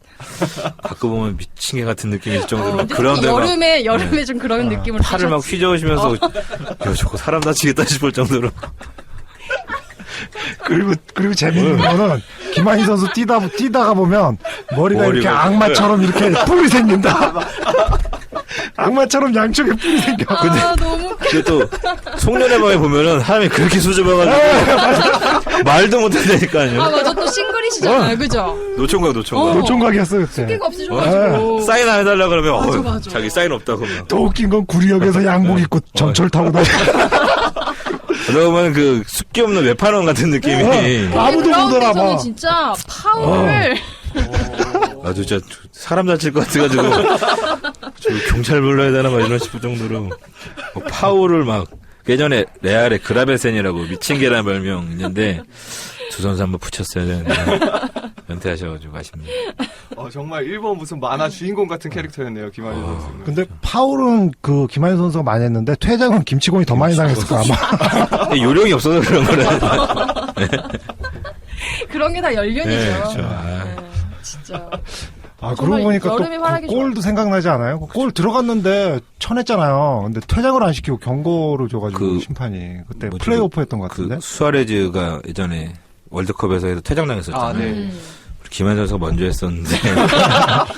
가끔 보면 미친 개 같은 느낌이 들 정도로 그라운드에 막 여름에 좀 그런 느낌을 팔을 막 주셨지. 휘저으시면서 야 저거 사람 다치겠다 싶을 정도로 그리고 재밌는 거는 김한희 선수 뛰다가 보면 머리가 이렇게 머리가- 악마처럼 이렇게 뿔이 생긴다. 악마처럼 양쪽에 뿔이 생겨. 너무 웃겨. 그리고 또 송년회 밤에 보면은 사람이 그렇게 수줍어가지고 말도 못한다니까요. 맞아. 또 싱글이시잖아요. 그죠? 노총각 노총각이었어요 그때. 끼가 없으셔가지고. 사인 안 해달라 그러면 맞아. 자기 사인 없다고 막. 더 웃긴 건 구리역에서 양복 입고 전철 타고 다녀. 그러다 보면 그 숫기 없는 외판원 같은 느낌이 아무도 못 그라운드에서는 알아봐. 진짜 파워를 아주 진짜 사람 다칠 것 같아가지고 저 경찰 불러야 되나 막 이런 싶을 정도로 막 파워를 막 예전에 레알의 그라베센이라고 미친 개란 별명 있는데 두 선수 한번 붙였어야 되는데 은퇴하셔가지고 아쉽네요. 정말 일본 무슨 만화 주인공 같은 캐릭터였네요, 김한준 선수는. 근데 파울은 그 김한준 선수가 많이 했는데 퇴장은 김치곤이 더 많이 당했을 거 아마. 요령이 없어서 그런 거라. 그런 게 다 연륜이죠. 네, 그렇죠. 아. 네, 진짜. 아, 정말 그러고 보니까 여름에 활약이 또 골도 생각나지 않아요? 골 들어갔는데 쳐냈잖아요. 근데 퇴장을 안 시키고 경고를 줘가지고 그 심판이 그때 뭐지, 플레이오프 했던 것 같은데. 그 수아레즈가 예전에 월드컵에서 해서 퇴장당했었잖아요. 아, 네. 김한 선수가 먼저 했었는데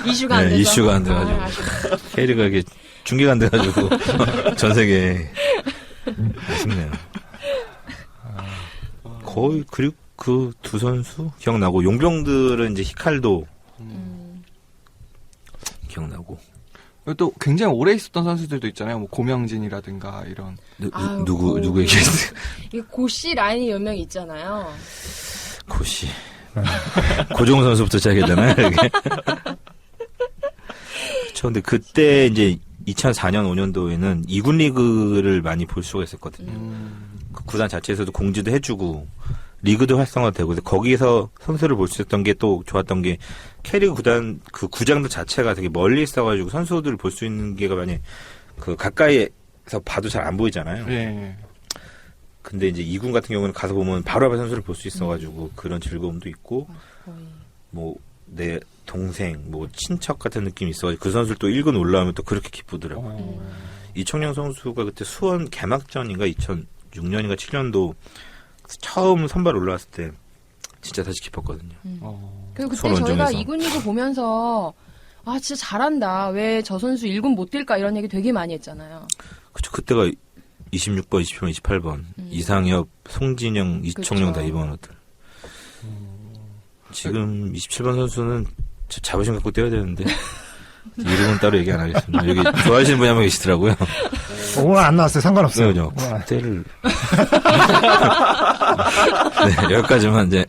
이슈가 안 돼서. 네, 이슈가 안 돼가지고 아쉽다. K리가 이게 중계가 안 돼가지고 전 세계 아쉽네요. 거의 그리고 그 두 선수 기억나고 용병들은 이제 히칼도 기억나고 그리고 또 굉장히 오래 있었던 선수들도 있잖아요. 뭐 고명진이라든가 이런. 아유, 누구 얘기했어요? 이 고씨 라인이 몇 명 있잖아요. 고시 고종 선수부터 시작해야 되나요? 이게? 그렇죠. 근데 그때 이제 2004년 5년도에는 2군 리그를 많이 볼 수가 있었거든요. 그 구단 자체에서도 공지도 해주고 리그도 활성화되고 근데 거기서 선수를 볼 수 있었던 게 또 좋았던 게 K리그 구단 그 구장들 자체가 되게 멀리 있어가지고 선수들을 볼 수 있는 게가 많이 그 가까이에서 봐도 잘 안 보이잖아요. 네. 근데 이제 2군 같은 경우는 가서 보면 바로 앞에 선수를 볼 수 있어가지고 그런 즐거움도 있고 거의. 뭐 내 동생 뭐 친척 같은 느낌이 있어가지고 그 선수를 또 1군 올라오면 또 그렇게 기쁘더라고요. 이청용 선수가 그때 수원 개막전인가 2006년인가 7년도 처음 선발 올라왔을 때 진짜 다시 기뻤거든요. 그리고 그때 손 저희가 원정에서. 2군 리그 보면서 아 진짜 잘한다. 왜 저 선수 1군 못 뛸까 이런 얘기 되게 많이 했잖아요. 그쵸 그때가 26번, 27번, 28번 이상엽, 송진영, 이청용 그쵸. 다 입원하들. 지금 27번 선수는 자부심 갖고 뛰어야 되는데 이름은 따로 얘기 안 하겠습니다. 여기 좋아하시는 분이 한 명 계시더라고요. 오늘 안 나왔어요. 상관없어요. 그죠? 그때를 네, 여기까지만 이제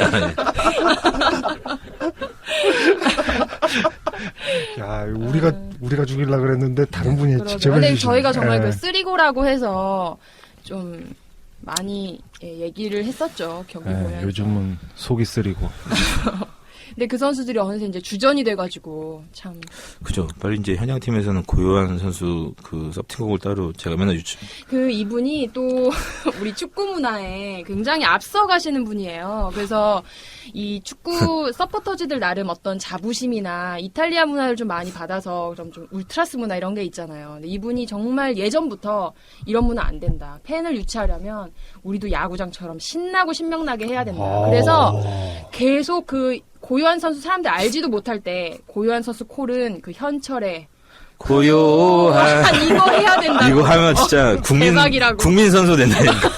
야, 우리가 죽이려고 그랬는데 다른 분이 그러게요. 직접 근데 해주시네. 저희가 정말 예. 그 쓰리고라고 해서 좀 많이 얘기를 했었죠. 경기 예, 보면. 요즘은 속이 쓰리고. 근데 그 선수들이 어느새 이제 주전이 돼가지고 참. 그죠. 빨리 이제 현양팀에서는 고요한 선수 그 서브팀곡을 따로 제가 맨날 그 이분이 또 우리 축구 문화에 굉장히 앞서가시는 분이에요. 그래서 이 축구 서포터즈들 나름 어떤 자부심이나 이탈리아 문화를 좀 많이 받아서 좀 울트라스 문화 이런 게 있잖아요. 근데 이분이 정말 예전부터 이런 문화 안 된다. 팬을 유치하려면 우리도 야구장처럼 신나고 신명나게 해야 된다. 그래서 계속 그 고요한 선수 사람들 알지도 못할 때 고요한 선수 콜은 그 현철의 고요한 이거 해야 된다. 이거 하면 진짜 대박이라고. 국민 선수 된다니까.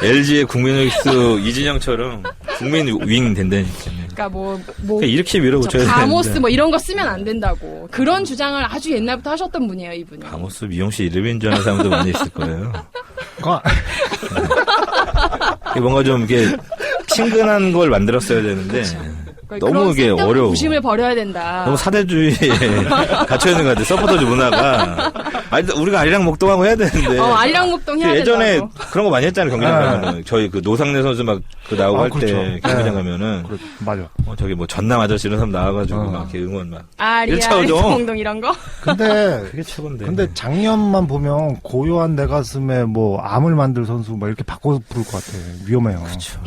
LG의 국민 엑스 이진영처럼 국민 윙 된다니까. 그러니까 뭐 그러니까 이렇게 밀어붙여야 되는데. 바모스 뭐 이런 거 쓰면 안 된다고. 그런 주장을 아주 옛날부터 하셨던 분이에요, 이분이. 바모스 미용실 이름인 줄 아는 사람도 많이 있을 거예요. 이게 뭔가 좀 이게 친근한 걸 만들었어야 되는데 그러니까 너무 그런 이게 쓸데없는 어려워. 부심을 버려야 된다. 너무 사대주의에 갇혀 있는 것 같아. 서포터즈 문화가. 아니, 우리가 아리랑 목동하고 해야 되는데. 아리랑목동 해야 예전에 된다고. 그런 거 많이 했잖아요. 경기장 가면은 저희 그 노상래 선수 막 그 나오고 할 때 그렇죠. 경기장 네. 가면은 맞아. 저기 뭐 전남 아저씨 이런 사람 나와가지고 막 이렇게 응원 막. 아리아, 일차원종. 공동 이런 거? 근데 그게 최고인데. 근데 작년만 보면 고요한 내 가슴에 뭐 암을 만들 선수 막 이렇게 바꿔 부를 것 같아. 위험해요. 그렇죠.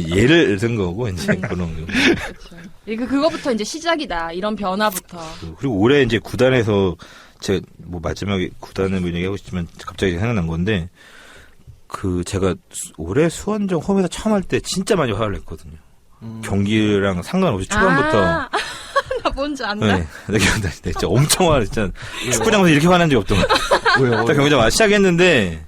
예를 든 거고 이제 그런 거. 그거부터 이제 시작이다. 이런 변화부터. 그리고 올해 이제 구단에서 제가 뭐 마지막에 구단을 뭐 얘기하고 싶지만 갑자기 생각난 건데 그 제가 올해 수원정 홈에서 처음 할 때 진짜 많이 화를 냈거든요. 경기랑 상관없이 초반부터. 나 뭔지 안다. 네, 내가 진짜 엄청 화를 진짜 축구장에서 이렇게 화난 적이 없던 것 같아요. 왜요? 딱 경기장 와 시작했는데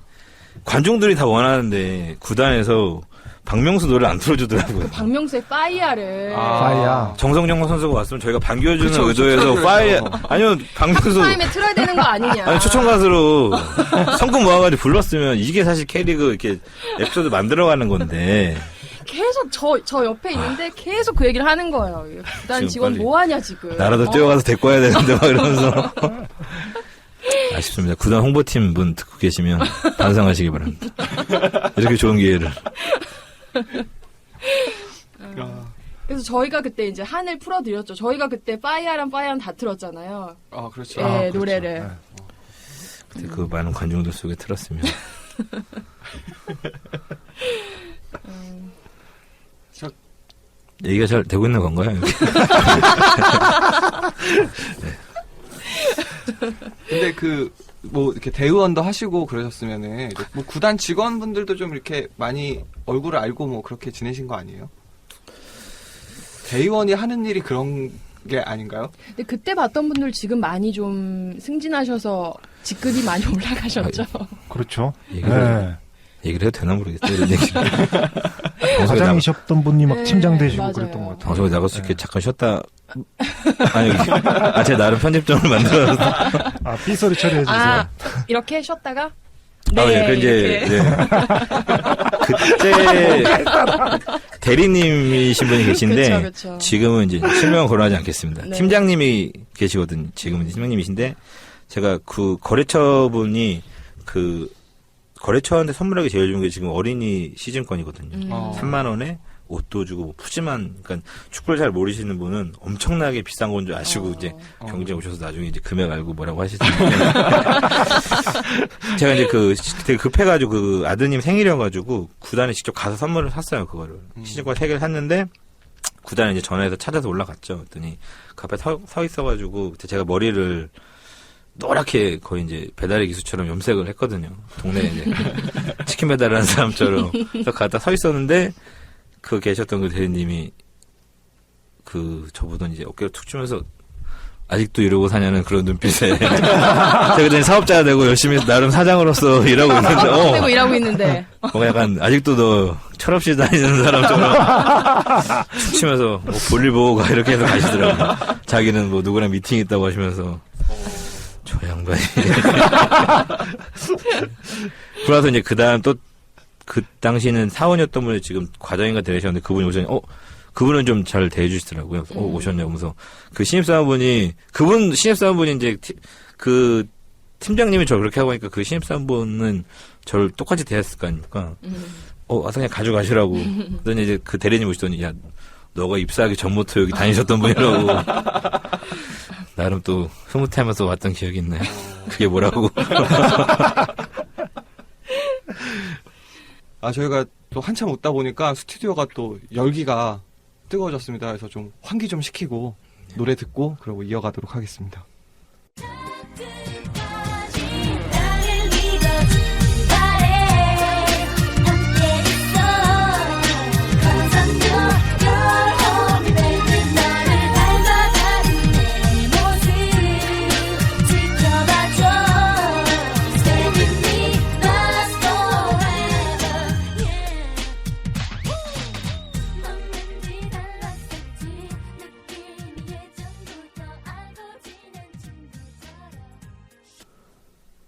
관중들이 다 원하는데 구단에서 박명수 노래를 안 틀어주더라고요. 박명수의 파이야를. 파이야. 정성영 선수가 왔으면 저희가 반겨주는 그쵸, 의도에서 그쵸. 파이어 아니면 박명수 타임에 틀어야 되는 거 아니냐. 아니 초청 가수로 성금 모아가지고 불렀으면 이게 사실 K리그 이렇게 에피소드 만들어가는 건데 계속 저 옆에 있는데 계속 그 얘기를 하는 거예요. 구단 지금 직원 빨리 뭐 하냐 지금. 나라도 뛰어가서 데리고 와야 되는데 막 이러면서 아쉽습니다. 구단 홍보팀 분 듣고 계시면 반성하시기 바랍니다. 이렇게 좋은 기회를. 그래서 저희가 그때 이제 한을 풀어드렸죠. 저희가 그때 빠이야랑 다 틀었잖아요. 아, 그렇죠. 네, 그렇죠. 노래를. 네. 그때 그 많은 관중들 속에 틀었으면. 얘기가 잘 되고 있는 건가요? 여기? 근데 뭐 이렇게 대의원도 하시고 그러셨으면은 이제 뭐 구단 직원분들도 좀 이렇게 많이 얼굴을 알고 뭐 그렇게 지내신 거 아니에요? 대의원이 하는 일이 그런 게 아닌가요? 근데 그때 봤던 분들 지금 많이 좀 승진하셔서 직급이 많이 올라가셨죠. 그렇죠. 얘기를 해도 되나 모르겠어요. 이런 얘기. 과장이셨던 분이 막 네, 팀장 되시고 맞아요. 그랬던 것 같아요. 방송에 나갈 수 있게 잠깐 쉬었다. 제가 나름 편집점을 만들어서. 아, 삐소리 처리해 주세요. 아, 이렇게 쉬었다가? 그 이제, 그때 대리님이신 분이 계신데, 그쵸. 지금은 이제 실명 거론하지 않겠습니다. 네. 팀장님이 계시거든요. 지금은 이제 팀장님이신데, 제가 그 거래처분이 거래처한테 선물하기 제일 좋은 게 지금 어린이 시즌권이거든요. 3만 원에 옷도 주고 뭐 푸짐한, 그러니까 축구를 잘 모르시는 분은 엄청나게 비싼 건 줄 아시고 이제 경기장 오셔서 나중에 이제 금액 알고 뭐라고 하시던데 제가 이제 되게 급해가지고 그 아드님 생일이어가지고 구단에 직접 가서 선물을 샀어요. 그거를 시즌권 3개를 샀는데 구단에 이제 전화해서 찾아서 올라갔죠. 그랬더니 그 앞에 서 있어가지고 그때 제가 머리를 노랗게 거의 이제 배달의 기수처럼 염색을 했거든요. 동네에 이제 치킨 배달하는 사람처럼. 그래서 가다 서 있었는데 계셨던 그 대리님이 저보던 이제 어깨를 툭 주면서 아직도 이러고 사냐는 그런 눈빛에 제가 그때 사업자가 되고 열심히 나름 사장으로서 일하고 있는데 되고 일하고 있는데 뭔가 약간 아직도 너 철없이 다니는 사람처럼 툭 치면서 볼일 보고 가 이렇게 해서 가시더라고요. 자기는 뭐 누구랑 미팅 있다고 하시면서 저 양반이 그러고서 이제 그 다음 또 그 당시는 사원이었던 분이 지금 과장인가 되셨는데 그분이 오셨는데 그분은 좀 잘 대해주시더라고요. 오셨냐고 하면서 그 신입사원분이 신입사원분이 이제 그 팀장님이 저 그렇게 하고 하니까 그 신입사원분은 저를 똑같이 대했을 거 아닙니까? 와서 그냥 가져가시라고. 그러더니 이제 그 대리님 오시더니 야 너가 입사하기 전부터 여기 다니셨던 분이라고. 나름 또 흐뭇해하면서 왔던 기억이 있나요? 그게 뭐라고? 저희가 또 한참 웃다 보니까 스튜디오가 또 열기가 뜨거워졌습니다. 그래서 좀 환기 좀 시키고 노래 듣고 그러고 이어가도록 하겠습니다.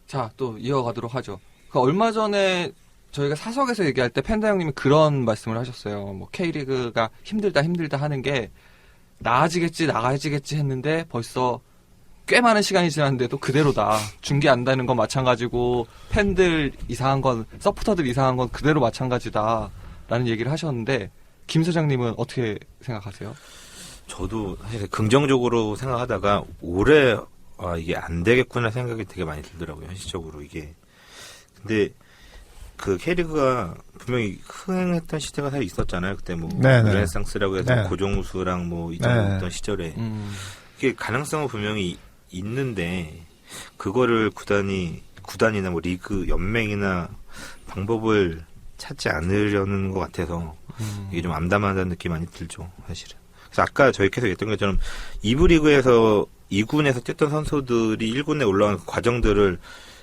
자, 또 이어가도록 하죠. 얼마 전에 저희가 사석에서 얘기할 때 팬다 형님이 그런 말씀을 하셨어요. 뭐 K리그가 힘들다 하는 게 나아지겠지 했는데 벌써 꽤 많은 시간이 지났는데도 그대로다. 중계 안 되는 건 마찬가지고 팬들 이상한 건 서포터들 이상한 건 그대로 마찬가지다라는 얘기를 하셨는데 김 사장님은 어떻게 생각하세요? 저도 사실 긍정적으로 생각하다가 올해 이게 안 되겠구나 생각이 되게 많이 들더라고요. 현실적으로 이게. 근데 그 K리그가 분명히 흥행했던 시대가 사실 있었잖아요. 그때 뭐 르네상스라고 해서 고종수랑 뭐 이정도 있던 시절에 이게 가능성은 분명히 있는데 그거를 구단이나 뭐 리그 연맹이나 방법을 찾지 않으려는 것 같아서 이게 좀 암담하다는 느낌이 많이 들죠, 사실은. 그래서 아까 저희 계속 얘기했던 것처럼 2부 리그에서 2군에서 뛰었던 선수들이 1군에 올라오는 그 과정들을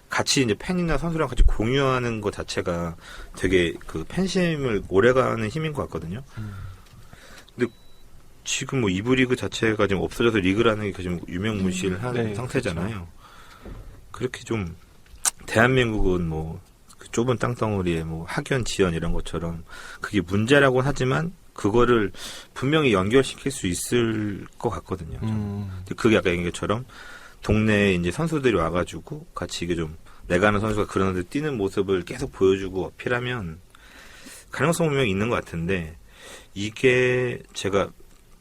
같이 이제 팬이나 선수랑 같이 공유하는 것 자체가 되게 그 팬심을 오래가는 힘인 것 같거든요. 근데 지금 뭐 2부 리그 자체가 지금 없어져서 리그라는 게 지금 유명무실한 상태잖아요. 그렇죠. 그렇게 좀 대한민국은 뭐 그 좁은 땅덩어리에 뭐 학연, 지연 이런 것처럼 그게 문제라고는 하지만 그거를 분명히 연결시킬 수 있을 것 같거든요. 근데 그게 아까 얘기한 것처럼 동네에 이제 선수들이 와가지고 같이 이게 좀 내가 아는 선수가 그런 데 뛰는 모습을 계속 보여주고 어필하면 가능성 분명히 있는 것 같은데 이게 제가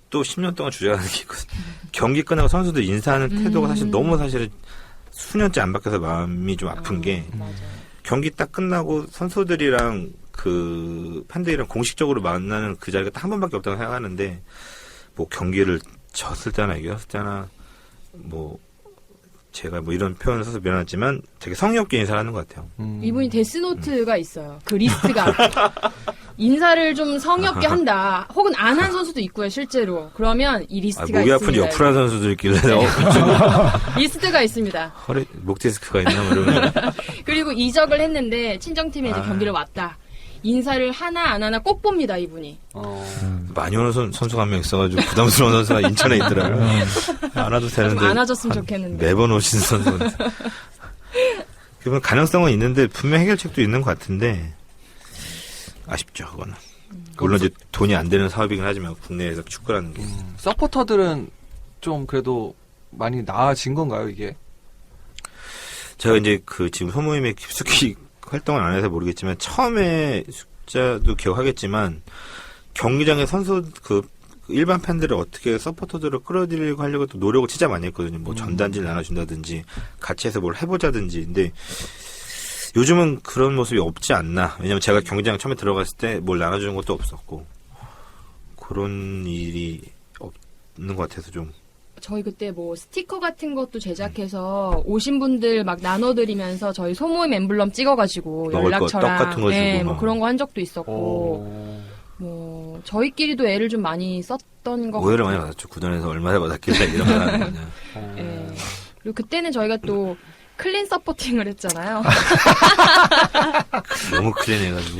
또 10년 동안 주장하는 게 있거든요. 경기 끝나고 선수들 인사하는 태도가 사실 너무 사실은 수년째 안 바뀌어서 마음이 좀 아픈 게 맞아요. 경기 딱 끝나고 선수들이랑 그 팬들이랑 공식적으로 만나는 그 자리가 딱 한 번밖에 없다고 생각하는데 뭐 경기를 졌을 때나 이겼을 때나 뭐 제가 뭐 이런 표현을 써서 미안하지만 되게 성의 없게 인사를 하는 것 같아요. 이분이 데스노트가 있어요. 그 리스트가. 인사를 좀 성의 없게 한다. 혹은 안 한 선수도 있고요, 실제로. 그러면 이 리스트가 목이 아픈지 있습니다. 옆으로 한 선수도 있길래 리스트가 있습니다. 허리 목 디스크가 있나 뭐 이러면 그리고 이적을 했는데 친정팀에 이제 아. 경기를 왔다. 인사를 하나 안 하나 꼭 봅니다, 이분이. 많이 오는 선수가 한 명 있어가지고 부담스러운 선수가 인천에 있더라고요. 안 와도 좀 되는데 많아졌으면 좋겠는데. 매번 오신 선수는 그러면 가능성은 있는데 분명 해결책도 있는 것 같은데 아쉽죠 그거는. 물론 이제 돈이 안 되는 사업이긴 하지만 국내에서 축구라는 게 서포터들은 좀 그래도 많이 나아진 건가요, 이게? 제가 이제 그 지금 소모임에 깊숙이 활동을 안 해서 모르겠지만 처음에 숫자도 기억하겠지만 경기장에 선수 그 일반 팬들을 어떻게 서포터들을 끌어들이려고 하려고 또 노력을 진짜 많이 했거든요. 뭐 전단지를 나눠준다든지 같이 해서 뭘 해보자든지. 근데 요즘은 그런 모습이 없지 않나. 왜냐면 제가 경기장 처음에 들어갔을 때 뭘 나눠주는 것도 없었고 그런 일이 없는 것 같아서 좀. 저희 그때 뭐 스티커 같은 것도 제작해서 오신 분들 막 나눠드리면서 저희 소모임 엠블럼 찍어가지고 먹을 거, 연락처랑 떡 같은 거 주고 네, 뭐 막. 그런 거 한 적도 있었고 뭐 저희끼리도 애를 좀 많이 썼던 것 오해를 같아요. 많이 받았죠. 구단에서 얼마나 받았길래 이런 걸 하는 거냐. 예. 그리고 그때는 저희가 또 클린 서포팅을 했잖아요. 너무 클린해가지고.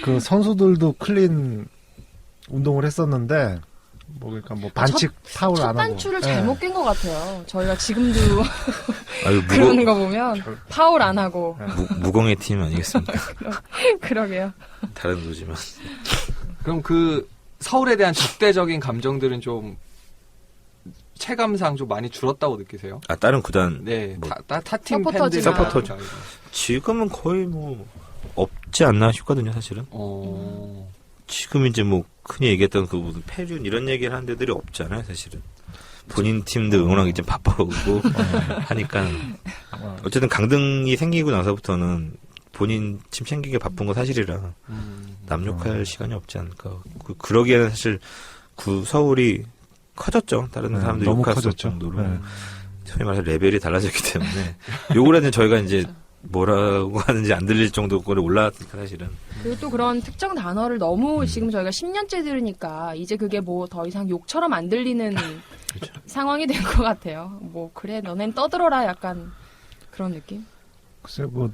그 선수들도 클린 운동을 했었는데 뭐 그러니까 뭐 반칙 파울 첫 안 하고 단추를 예. 잘못 깬 것 같아요. 저희가 지금도 아유, 그러는 거 보면 파울 안 하고 무공의 팀 아니겠습니까? 그러게요. 다른 도지만. 그럼 그 서울에 대한 적대적인 감정들은 좀 체감상 좀 많이 줄었다고 느끼세요? 아, 다른 구단. 네, 뭐 타팀 서포터지만. 팬들 서포터죠. 지금은 거의 뭐, 없지 않나 싶거든요, 사실은. 지금 이제 뭐, 흔히 얘기했던 그 무슨 패륜 이런 얘기를 하는 데들이 없잖아요, 사실은. 본인 팀도 응원하기 좀 바빠오고 하니까. 어쨌든 강등이 생기고 나서부터는 본인 팀 챙기기 바쁜 건 사실이라 남 욕할 시간이 없지 않을까. 그러기에는 사실 서울이 커졌죠. 다른 사람들이 너무 욕할 수 커졌죠. 없을 정도로. 네. 소위 말해서 레벨이 달라졌기 때문에 욕을 하는 저희가 이제 뭐라고 하는지 안 들릴 정도로 올라왔으니까 사실은. 그리고 또 그런 특정 단어를 너무 지금 저희가 10년째 들으니까 이제 그게 뭐 더 이상 욕처럼 안 들리는 그렇죠. 상황이 된 것 같아요. 뭐 그래 너넨 떠들어라 약간 그런 느낌? 글쎄 뭐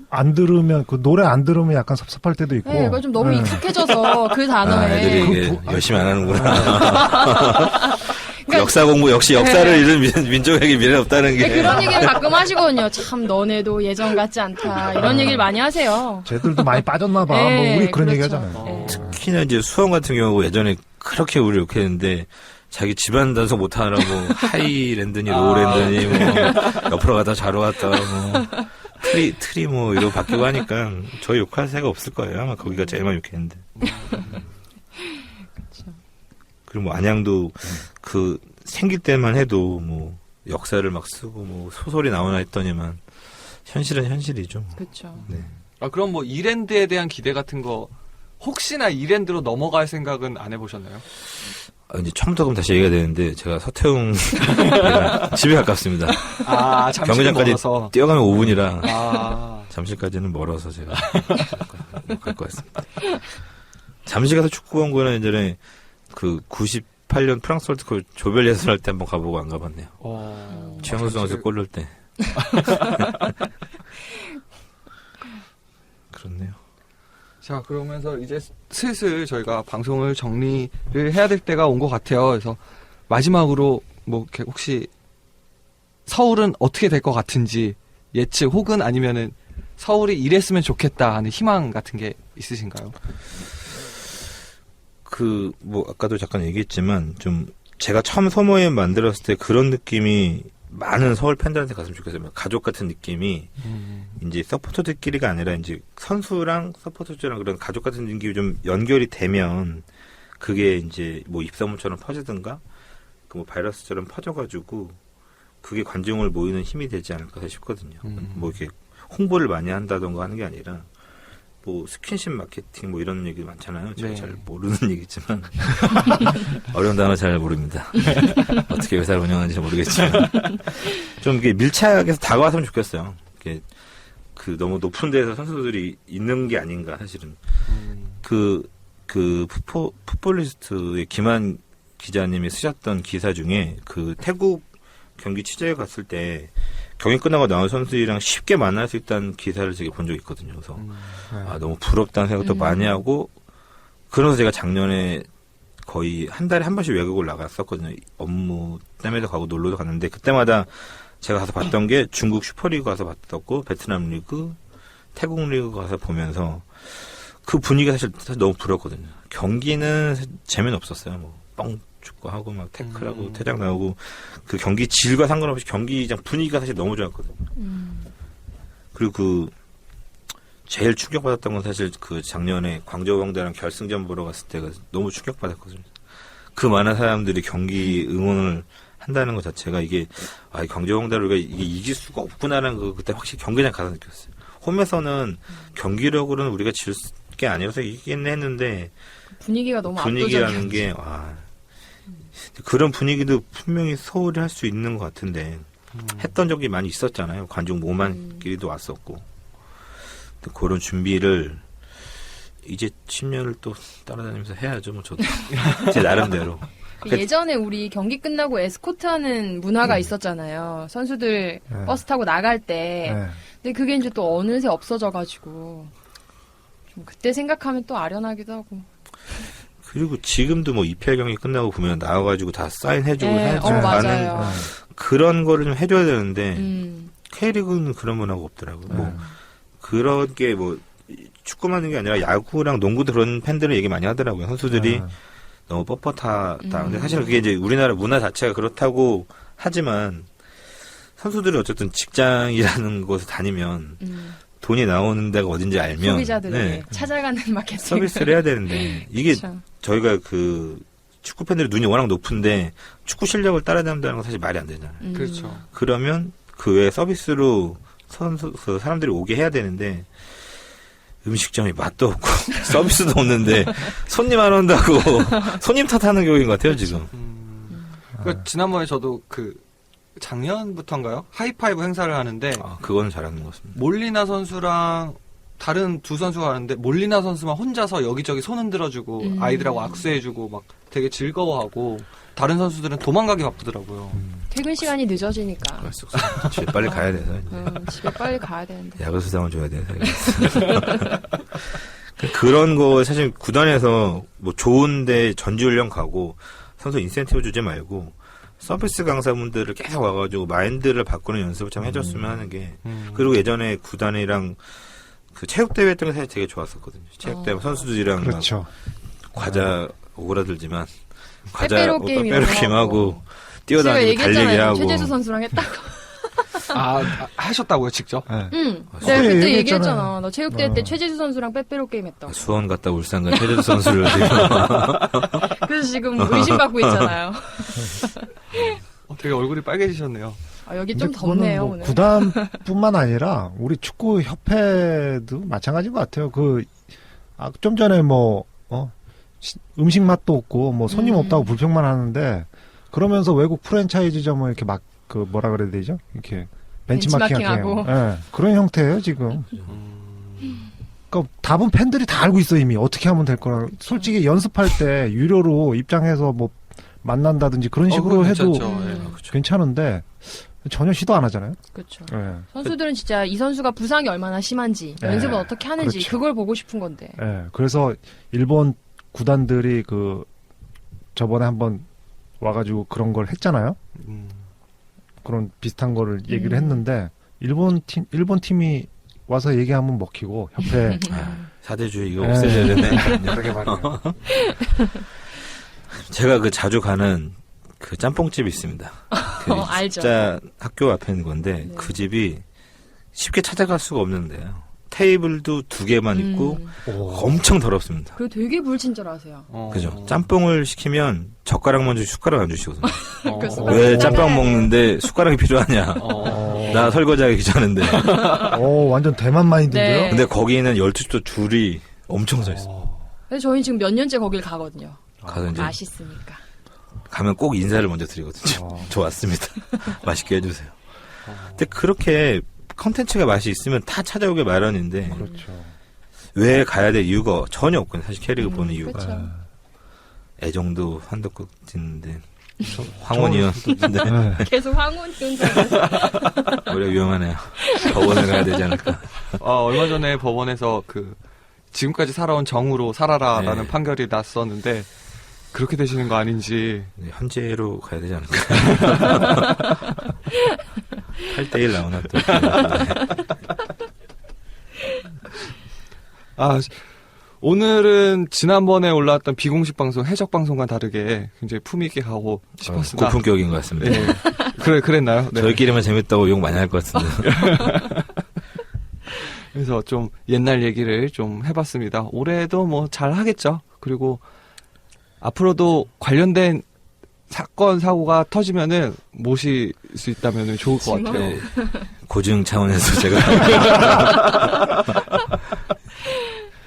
안 들으면 그 노래 안 들으면 약간 섭섭할 때도 있고. 네, 이거 좀 너무 네. 익숙해져서 그 단어에 애들이 이게 열심히 안 하는구나. 그러니까- 역사 공부 역시 역사를 잃은 민족에게 미래는 없다는 게. 네, 그런 얘기를 가끔 하시거든요. 참 너네도 예전 같지 않다 이런 얘기를 많이 하세요. 쟤들도 많이 빠졌나 봐. 네, 뭐 우리 그런 얘기 그렇죠. 하잖아요. 네. 특히나 이제 수원 같은 경우 예전에 그렇게 우리 욕했는데 자기 집안 단속 못하느라고 하이랜드니 로우랜드니 뭐 옆으로 가다 좌로 갔다 뭐 트리 뭐 이러고 바뀌고 하니까 저희 욕할 새가 없을 거예요. 아마 거기가 제일 많이 욕했는데. 그리고 뭐 안양도 그 생길 때만 해도 뭐 역사를 막 쓰고 뭐 소설이 나오나 했더니만 현실은 현실이죠. 그렇죠. 네. 아, 그럼 뭐 이랜드에 대한 기대 같은 거 혹시나 이랜드로 넘어갈 생각은 안 해보셨나요? 아, 이제 처음부터 그럼 다시 얘기가 되는데 제가 서태웅 집에 가깝습니다. 아, 잠시 경기장까지 멀어서. 뛰어가면 5분이라 아, 잠실까지는 멀어서 제가 못 갈 것 같습니다. 잠실 가서 축구 온 거는 예전에 그 98년 프랑스 월드컵 조별 예선할 때 한번 가보고 안 가봤네요. 최영수 선수 골 넣을 때. 그렇네요. 자, 그러면서 이제 슬슬 저희가 방송을 정리를 해야 될 때가 온 것 같아요. 그래서 마지막으로 뭐 이렇게 혹시 서울은 어떻게 될 것 같은지 예측 혹은 아니면은 서울이 이랬으면 좋겠다 하는 희망 같은 게 있으신가요? 뭐 아까도 잠깐 얘기했지만 좀 제가 처음 소모임 만들었을 때 그런 느낌이 많은 서울 팬들한테 갔으면 좋겠어요. 가족 같은 느낌이 이제 서포터들끼리가 아니라 이제 선수랑 서포터즈랑 그런 가족 같은 느낌이 좀 연결이 되면 그게 이제 뭐 입소문처럼 퍼지든가 그 뭐 바이러스처럼 퍼져가지고 그게 관중을 모이는 힘이 되지 않을까 싶거든요. 뭐 이렇게 홍보를 많이 한다던가 하는 게 아니라 뭐 스킨십 마케팅 뭐 이런 얘기 많잖아요. 제가 네. 잘 모르는 얘기지만 어려운 단어 잘 모릅니다. 어떻게 회사를 운영하는지 모르겠지만 좀 이게 밀착해서 다가왔으면 좋겠어요. 이게 그 너무 높은 데서 선수들이 있는 게 아닌가 사실은. 그 풋볼리스트의 김한 기자님이 쓰셨던 기사 중에 그 태국 경기 취재에 갔을 때 경기 끝나고 나온 선수들이랑 쉽게 만날 수 있다는 기사를 제가 본 적이 있거든요. 그래서 아, 너무 부럽다는 생각도 많이 하고 그래서 제가 작년에 거의 한 달에 한 번씩 외국을 나갔었거든요. 업무 때문에도 가고 놀러도 갔는데 그때마다 제가 가서 봤던 게 중국 슈퍼리그 가서 봤었고 베트남 리그, 태국 리그 가서 보면서 그 분위기가 사실 너무 부럽거든요. 경기는 재미는 없었어요. 뭐 뻥 축구하고 막 태클하고 퇴장 나오고 그 경기 질과 상관없이 경기장 분위기가 사실 너무 좋았거든요. 그리고 그 제일 충격받았던 건 사실 그 작년에 광저우광대랑 결승전 보러 갔을 때가 너무 충격받았거든요. 그 많은 사람들이 경기 응원을 한다는 것 자체가 이게 아, 광저우광대를 우리가 이게 이길 수가 없구나라는 거 그때 확실히 경기장 가서 느꼈어요. 홈에서는 경기력으로는 우리가 질 게 아니어서 이기긴 했는데 분위기가 너무 분위기라는 압도적이었죠. 게 와, 그런 분위기도 분명히 서울이 할 수 있는 것 같은데 했던 적이 많이 있었잖아요. 관중 5만끼리도 왔었고 그런 준비를 이제 10년을 또 따라다니면서 해야죠. 뭐 저도 제 나름대로. 그 예전에 우리 경기 끝나고 에스코트하는 문화가 있었잖아요. 선수들 네. 버스 타고 나갈 때. 네. 근데 그게 이제 또 어느새 없어져가지고 좀 그때 생각하면 또 아련하기도 하고. 그리고 지금도 뭐 EPL 경기 끝나고 보면 나와가지고 다 사인해주고 네, 해주고 맞아요. 하는 그런 거를 좀 해줘야 되는데 K리그는 그런 문화가 없더라고요. 네. 뭐 그런 게 뭐 축구만 하는 게 아니라 야구랑 농구도 그런 팬들은 얘기 많이 하더라고요. 선수들이 네. 너무 뻣뻣하다. 근데 사실은 그게 이제 우리나라 문화 자체가 그렇다고 하지만 선수들이 어쨌든 직장이라는 곳에 다니면 돈이 나오는 데가 어딘지 알면 소비자들에게 네, 찾아가는 마케팅. 서비스를 해야 되는데 이게 그쵸. 저희가 그 축구 팬들의 눈이 워낙 높은데 축구 실력을 따라잡는다는 건 사실 말이 안 되잖아요. 그렇죠. 그러면 그 외에 서비스로 그 사람들이 오게 해야 되는데 음식점이 맛도 없고 서비스도 없는데 손님 안 온다고 손님 탓하는 격인 것 같아요 지금. 그러니까 지난번에 저도 그 작년부터인가요? 하이파이브 행사를 하는데 아, 그건 잘하는 것 같습니다. 몰리나 선수랑 다른 두 선수가 하는데 몰리나 선수만 혼자서 여기저기 손 흔들어주고 아이들하고 악수해주고 막 되게 즐거워하고 다른 선수들은 도망가기 바쁘더라고요. 퇴근 시간이 늦어지니까. 그럴 수 없어요. 집에 빨리 가야 돼서 이제. 집에 빨리 가야 되는데. 야구 수당을 줘야 돼서 그런 거 사실 구단에서 뭐 좋은데 전지훈련 가고 선수 인센티브 주지 말고 서비스 강사분들을 계속 와가지고 마인드를 바꾸는 연습을 좀 해줬으면 하는 게 그리고 예전에 구단이랑 그 체육대회 했던 게 사실 되게 좋았었거든요. 체육대회 선수들이랑 그렇죠. 막 과자 오그라들지만 과자 빼빼로 게임 이런 거 게임하고 제가 뛰어다니고 얘기했잖아요. 달리기하고 최재수 선수랑 했다고. 하셨다고요, 직접? 네. 응. 아, 내가 그래, 그때 얘기했잖아요. 얘기했잖아. 너 체육대회 때 최재수 선수랑 빼빼로 게임 했다고. 수원 갔다 울산 간 최재수 선수를 지금 그래서 지금 의심받고 있잖아요. 되게 얼굴이 빨개지셨네요. 아, 여기 근데 좀 그거는 덥네요, 뭐 오늘. 구단뿐만 아니라 우리 축구 협회도 마찬가지인 것 같아요. 좀 전에 음식 맛도 없고 뭐 손님 없다고 불평만 하는데 그러면서 외국 프랜차이즈점을 이렇게 막 뭐라 그래야 되죠? 이렇게 벤치마킹하고 그런 형태예요 지금. 그러니까 답은 팬들이 다 알고 있어 이미 어떻게 하면 될 거라. 솔직히 연습할 때 유료로 입장해서 뭐 만난다든지 그런 식으로 해도 괜찮은데 전혀 시도 안 하잖아요. 그렇죠. 예. 선수들은 진짜 이 선수가 부상이 얼마나 심한지, 네. 연습은 어떻게 하는지 그렇죠. 그걸 보고 싶은 건데. 예. 그래서 일본 구단들이 저번에 한번 와가지고 그런 걸 했잖아요. 그런 비슷한 거를 얘기를 했는데 일본 팀이 와서 얘기하면 먹히고 협회 사대주의 이거 없애줘야 되네. 그러게 말이에요. 제가 자주 가는 그 짬뽕집이 있습니다. 그 알죠. 진짜 학교 앞에 있는 건데 네. 그 집이 쉽게 찾아갈 수가 없는데요. 테이블도 2개만 있고 오. 엄청 더럽습니다. 그리고 되게 불친절하세요. 그죠? 짬뽕을 시키면 젓가락 먼저 숟가락 안 주시거든요. 그래서 왜 짬뽕 먹는데 숟가락이 필요하냐? 나 설거지하기 귀찮은데. 완전 대만 마인드인데요. 네. 근데 거기는 12조 줄이 엄청 서 있어요. 그래서 저희 지금 몇 년째 거길 가거든요. 가서 이제 맛있으니까. 가면 꼭 인사를 먼저 드리거든요. 저 왔습니다. 맛있게 해주세요. 근데 그렇게 컨텐츠가 맛이 있으면 다 찾아오게 마련인데 그렇죠. 왜 가야 될 이유가 전혀 없거든요. 사실 캐릭을 보는 이유가. 그렇죠. 애정도 한도 끝 짓는데 황혼이요. 네. 네. 계속 황혼 끈적여서. 오히려 위험하네요. 법원에 가야 되지 않을까. 얼마 전에 법원에서 지금까지 살아온 정으로 살아라라는 네. 판결이 났었는데 그렇게 되시는 거 아닌지. 네, 현재로 가야 되지 않을까. 8대1 나오나 또. 오늘은 지난번에 올라왔던 비공식 방송, 해적 방송과 다르게 굉장히 품있게 가고 싶었으나. 고품격인 것 같습니다. 네. 그랬나요? 네. 저희끼리만 재밌다고 욕 많이 할 것 같은데. 그래서 좀 옛날 얘기를 좀 해봤습니다. 올해도 뭐 잘 하겠죠. 그리고 앞으로도 관련된 사건, 사고가 터지면은 모실 수 있다면 좋을 것 같아요. 네. 고증 차원에서 제가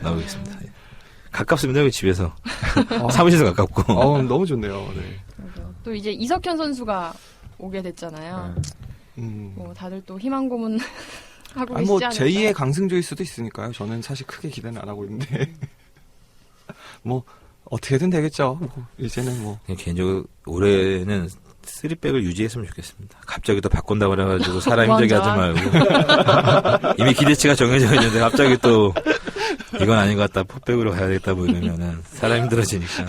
나오겠습니다. 가깝습니다. 여기 집에서. 사무실에서 가깝고. 너무 좋네요. 네. 또 이제 이석현 선수가 오게 됐잖아요. 뭐 다들 또 희망 고문 하고 계시지 뭐 않을까? 제2의 강승조일 수도 있으니까요. 저는 사실 크게 기대는 안 하고 있는데 뭐 어떻게든 되겠죠. 뭐, 이제는 뭐. 그냥 개인적으로 올해는 3백을 유지했으면 좋겠습니다. 갑자기 또 바꾼다고 그래가지고 사람 힘들게 하지 말고. 이미 기대치가 정해져 있는데 갑자기 또 이건 아닌 것 같다. 4백으로 가야 되겠다 뭐 이러면은 사람 힘들어지니까.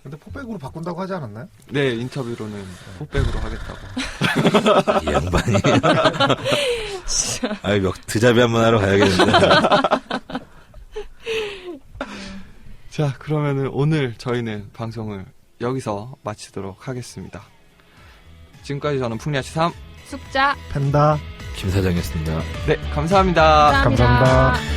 근데 포백으로 바꾼다고 하지 않았나요? 네, 인터뷰로는 포백으로 하겠다고. 이 양반이. 아유, 드자비 한번 하러 가야겠는데. 자, 그러면은 오늘 저희는 방송을 여기서 마치도록 하겠습니다. 지금까지 저는 풍리아치 3. 숙자 펜다. 김 사장이었습니다. 네, 감사합니다. 감사합니다.